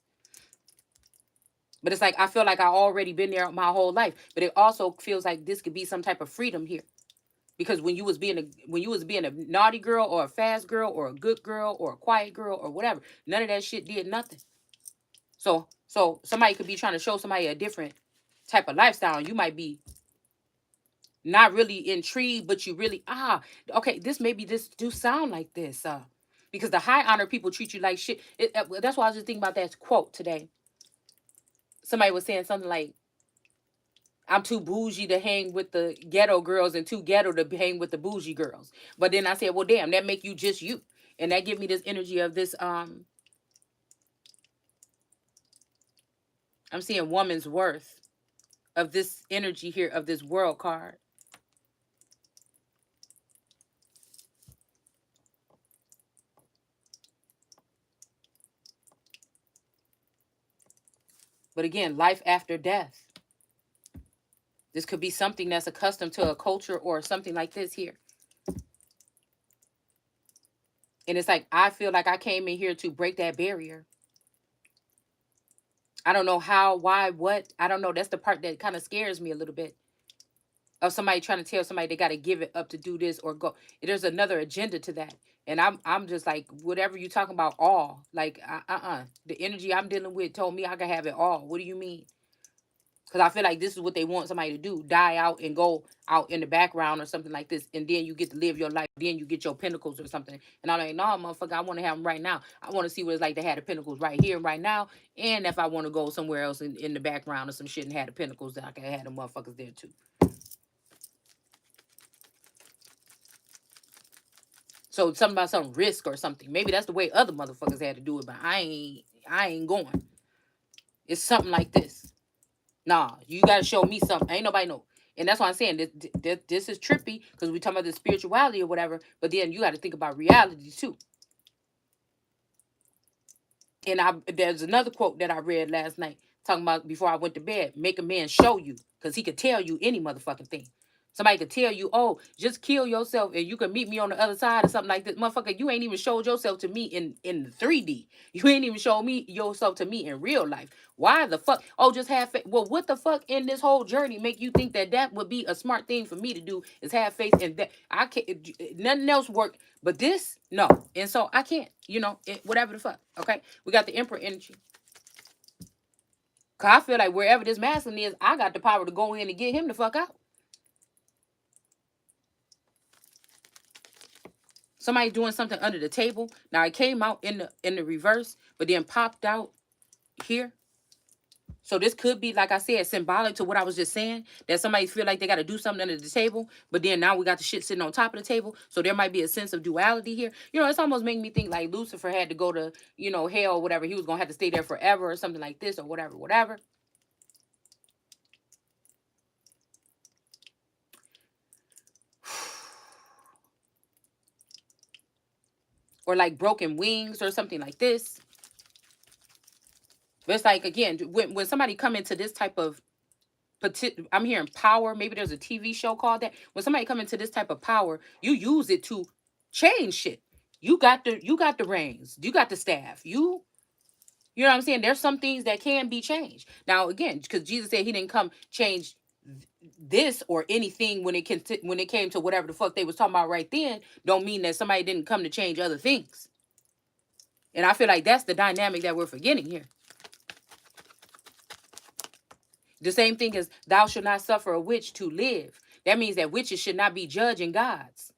But it's like I feel like I already been there my whole life. But it also feels like this could be some type of freedom here. Because when you was being a naughty girl or a fast girl or a good girl or a quiet girl or whatever, none of that shit did nothing. So somebody could be trying to show somebody a different type of lifestyle. You might be not really intrigued, but you really okay, this do sound like this. Because the high honor people treat you like shit. That's why I was just thinking about that quote today. Somebody was saying something like, I'm too bougie to hang with the ghetto girls and too ghetto to hang with the bougie girls. But then I said, well, damn, that make you just you. And that give me this energy of this, I'm seeing woman's worth of this energy here of this world card. But again, life after death. This could be something that's accustomed to a culture or something like this here. And it's like, I feel like I came in here to break that barrier. I don't know how, why, what. I don't know. That's the part that kind of scares me a little bit. Of somebody trying to tell somebody they got to give it up to do this or go. There's another agenda to that. And I'm just like, whatever you talking about, all. Like, the energy I'm dealing with told me I could have it all. What do you mean? Because I feel like this is what they want somebody to do. Die out and go out in the background or something like this. And then you get to live your life. Then you get your pinnacles or something. And I'm like, no, motherfucker, I want to have them right now. I want to see what it's like to have the pinnacles right here, right now. And if I want to go somewhere else in the background or some shit and have the pinnacles, then I can have the motherfuckers there too. So something about some risk or something. Maybe that's the way other motherfuckers had to do it, but I ain't going. It's something like this. Nah, you gotta show me something. Ain't nobody know. And that's why I'm saying this is trippy because we talking about the spirituality or whatever. But then you got to think about reality too. And there's another quote that I read last night talking about before I went to bed. Make a man show you because he could tell you any motherfucking thing. Somebody could tell you, oh, just kill yourself and you can meet me on the other side or something like this. Motherfucker, you ain't even showed yourself to me in 3D. You ain't even showed me yourself to me in real life. Why the fuck? Oh, just have faith. Well, what the fuck in this whole journey make you think that would be a smart thing for me to do is have faith in that? I can't, nothing else work but this? No. And so I can't, whatever the fuck. Okay. We got the Emperor energy. Cause I feel like wherever this masculine is, I got the power to go in and get him the fuck out. Somebody doing something under the table. Now it came out in the reverse, but then popped out here. So this could be, like I said, symbolic to what I was just saying. That somebody feel like they got to do something under the table, but then now we got the shit sitting on top of the table. So there might be a sense of duality here. It's almost making me think like Lucifer had to go to, hell or whatever. He was gonna have to stay there forever or something like this or whatever. Or like broken wings or something like this. But it's like, again, when somebody come into this type of, I'm hearing power. Maybe there's a TV show called that. When somebody come into this type of power, you use it to change shit. You got the reins. You got the staff. You know what I'm saying? There's some things that can be changed. Now, again, because Jesus said he didn't come change this or anything when it came to whatever the fuck they was talking about right then, don't mean that somebody didn't come to change other things. And I feel like that's the dynamic that we're forgetting here. The same thing as thou shalt not suffer a witch to live. That means that witches should not be judging gods.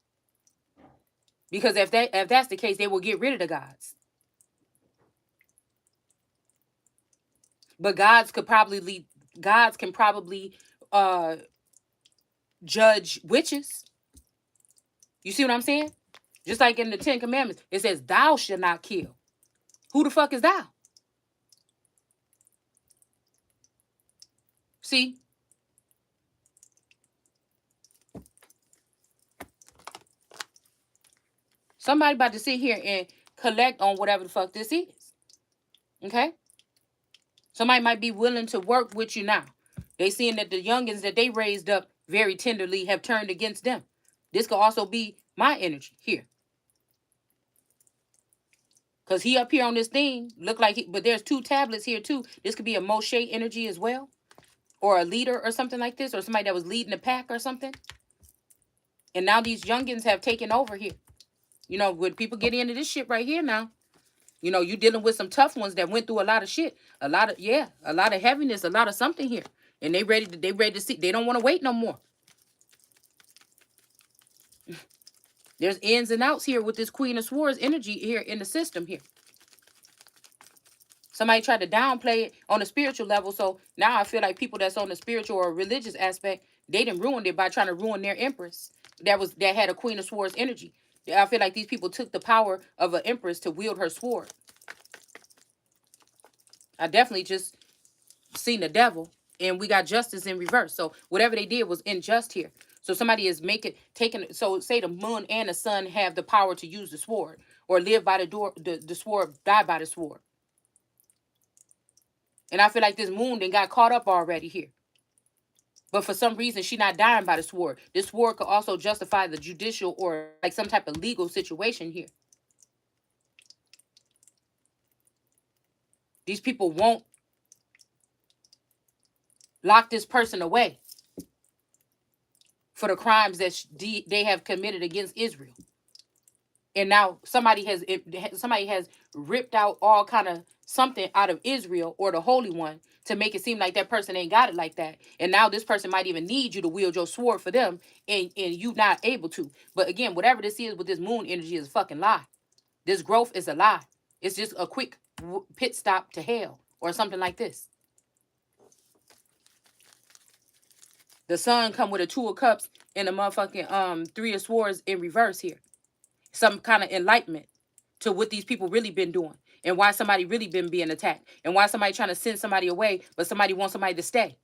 Because if that's the case, they will get rid of the gods. But gods can probably judge witches. You see what I'm saying? Just like in the 10 Commandments, it says thou shalt not kill. Who the fuck is thou? See? Somebody about to sit here and collect on whatever the fuck this is. Okay? Somebody might be willing to work with you now. They seeing that the youngins that they raised up very tenderly have turned against them. This could also be my energy here. Because he up here on this thing, look like but there's two tablets here too. This could be a Moshe energy as well. Or a leader or something like this. Or somebody that was leading the pack or something. And now these youngins have taken over here. You know, when people get into this shit right here now, you know, you dealing with some tough ones that went through a lot of shit. A lot of heaviness, a lot of something here. And they ready to see. They don't want to wait no more. There's ins and outs here with this Queen of Swords energy here in the system here. Somebody tried to downplay it on the spiritual level. So now I feel like people that's on the spiritual or religious aspect, they done ruined it by trying to ruin their empress. That had a Queen of Swords energy. I feel like these people took the power of an empress to wield her sword. I definitely just seen the devil, and we got justice in reverse. So whatever they did was unjust here. So somebody is so say the moon and the sun have the power to use the sword or live by the sword, die by the sword. And I feel like this moon then got caught up already here. But for some reason, she not dying by the sword. This sword could also justify the judicial or like some type of legal situation here. These people won't lock this person away for the crimes that they have committed against Israel. And now somebody has ripped out all kind of something out of Israel or the Holy One to make it seem like that person ain't got it like that. And now this person might even need you to wield your sword for them, and you not able to. But again, whatever this is with this moon energy is a fucking lie. This growth is a lie. It's just a quick pit stop to hell or something like this. The sun come with a 2 of cups and a motherfucking 3 of swords in reverse here. Some kind of enlightenment to what these people really been doing and why somebody really been being attacked and why somebody trying to send somebody away, but somebody wants somebody to stay.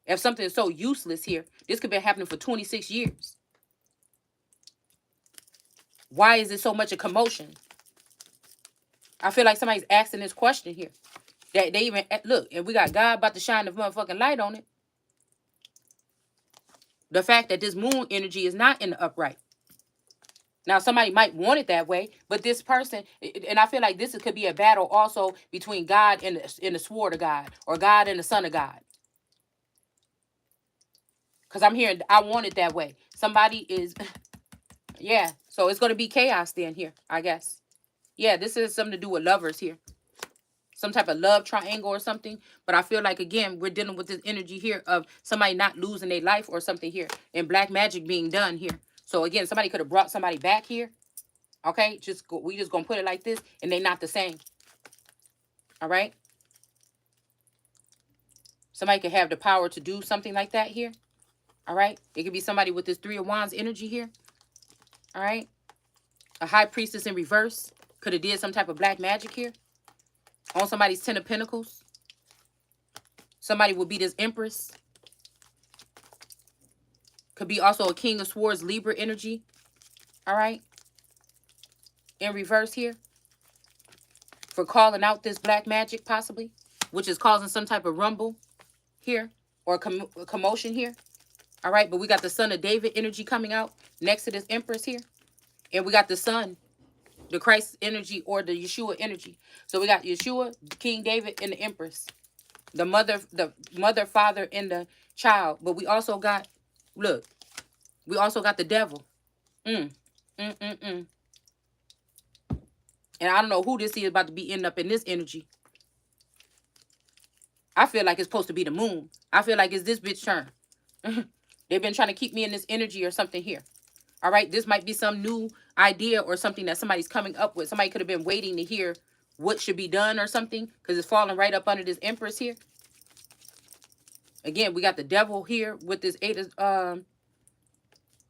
If something is so useless here, this could be happening for 26 years. Why is it so much a commotion? I feel like somebody's asking this question here. That they even look, and we got God about to shine the motherfucking light on it. The fact that this moon energy is not in the upright. Now, somebody might want it that way, but this person, and I feel like this could be a battle also between God and the sword of God, or God and the son of God. Because I'm hearing, I want it that way. Somebody is, yeah. So it's going to be chaos then here, I guess. Yeah, this is something to do with lovers here. Some type of love triangle or something. But I feel like, again, we're dealing with this energy here of somebody not losing their life or something here. And black magic being done here. So, again, somebody could have brought somebody back here. Okay? We just going to put it like this. And they not the same. All right? Somebody could have the power to do something like that here. All right? It could be somebody with this 3 of Wands energy here. All right? A high priestess in reverse. Could have did some type of black magic here. On somebody's 10 of Pentacles. Somebody will be this Empress. Could be also a King of Swords, Libra energy. All right. In reverse here. For calling out this black magic possibly. Which is causing some type of rumble here. Or commotion here. All right. But we got the Son of David energy coming out next to this Empress here. And we got the Son. The Christ energy or the Yeshua energy. So we got Yeshua, King David, and the Empress. The mother, father, and the child. But we also got, look, we also got the devil. And I don't know who this is about to be ending up in this energy. I feel like it's supposed to be the moon. I feel like it's this bitch turn. They've been trying to keep me in this energy or something here. All right, this might be some new idea or something that somebody's coming up with. Somebody could have been waiting to hear what should be done or something because it's falling right up under this Empress here. Again, we got the devil here with this 8 of...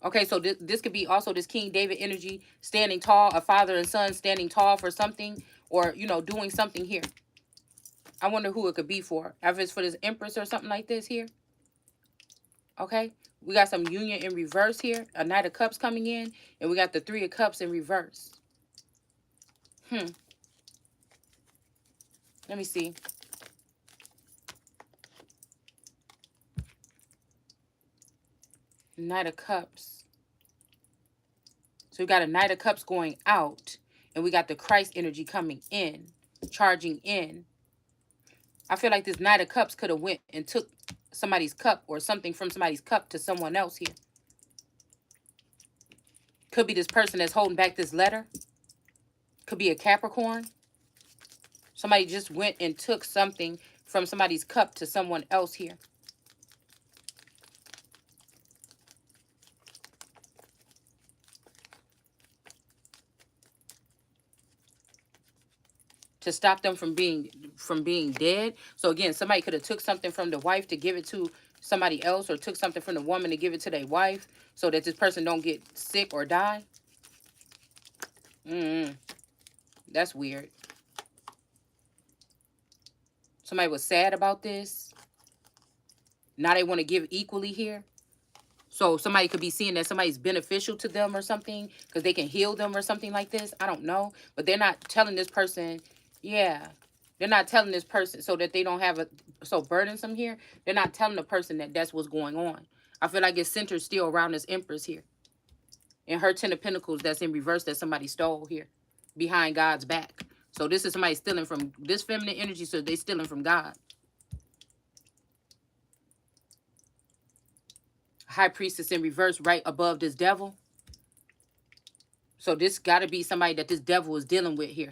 Okay, so this could be also this King David energy standing tall, a father and son standing tall for something or, you know, doing something here. I wonder who it could be for. If it's for this Empress or something like this here. Okay. We got some union in reverse here. A Knight of Cups coming in. And we got the 3 of Cups in reverse. Let me see. Knight of Cups. So we got a Knight of Cups going out. And we got the Christ energy coming in, charging in. I feel like this Knight of Cups could have went and took somebody's cup or something from somebody's cup to someone else here. Could be this person that's holding back this letter. Could be a Capricorn. Somebody just went and took something from somebody's cup to someone else here. To stop them from being dead. So again, somebody could have took something from the wife to give it to somebody else, or took something from the woman to give it to their wife, so that this person don't get sick or die. That's weird. Somebody was sad about this. Now they want to give equally here. So somebody could be seeing that somebody's beneficial to them or something, because they can heal them or something like this. I don't know. But they're not telling this person, yeah. They're not telling this person so that they don't have a so burdensome here. They're not telling the person that that's what's going on. I feel like it's centered still around this Empress here. And her 10 of Pentacles that's in reverse that somebody stole here behind God's back. So this is somebody stealing from this feminine energy, so they stealing from God. High Priestess in reverse right above this devil. So this got to be somebody that this devil is dealing with here.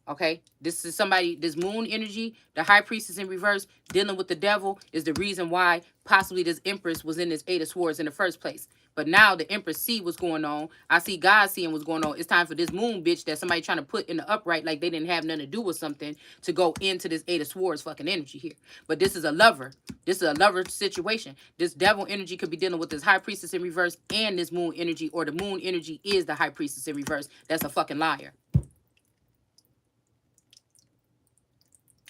Okay, this is somebody, this moon energy, the High Priestess in reverse, dealing with the devil is the reason why possibly this Empress was in this Eight of Swords in the first place. But now the Empress see what's going on. I see God seeing what's going on. It's time for this moon bitch that somebody trying to put in the upright like they didn't have nothing to do with something to go into this Eight of Swords fucking energy here. But this is a lover. This is a lover situation. This devil energy could be dealing with this High Priestess in reverse and this moon energy, or the moon energy is the High Priestess in reverse. That's a fucking liar.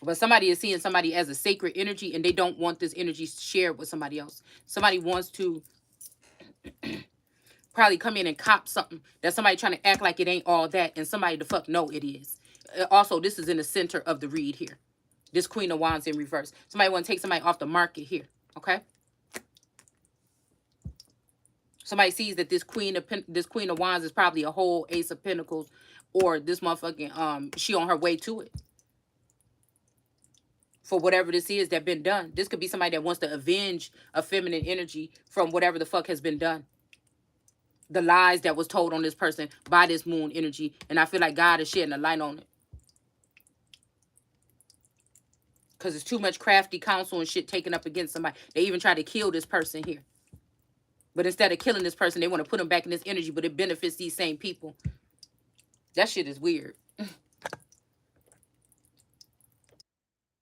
But somebody is seeing somebody as a sacred energy, and they don't want this energy shared with somebody else. Somebody wants to probably come in and cop something that somebody trying to act like it ain't all that, and somebody the fuck know it is. Also, this is in the center of the read here. This Queen of Wands in reverse. Somebody want to take somebody off the market here, okay? Somebody sees that this Queen of Wands is probably a whole Ace of Pentacles, or this motherfucking she on her way to it. For whatever this is that been done. This could be somebody that wants to avenge a feminine energy from whatever the fuck has been done. The lies that was told on this person by this moon energy. And I feel like God is shedding a light on it. Because it's too much crafty counsel and shit taken up against somebody. They even try to kill this person here. But instead of killing this person, they want to put them back in this energy, but it benefits these same people. That shit is weird.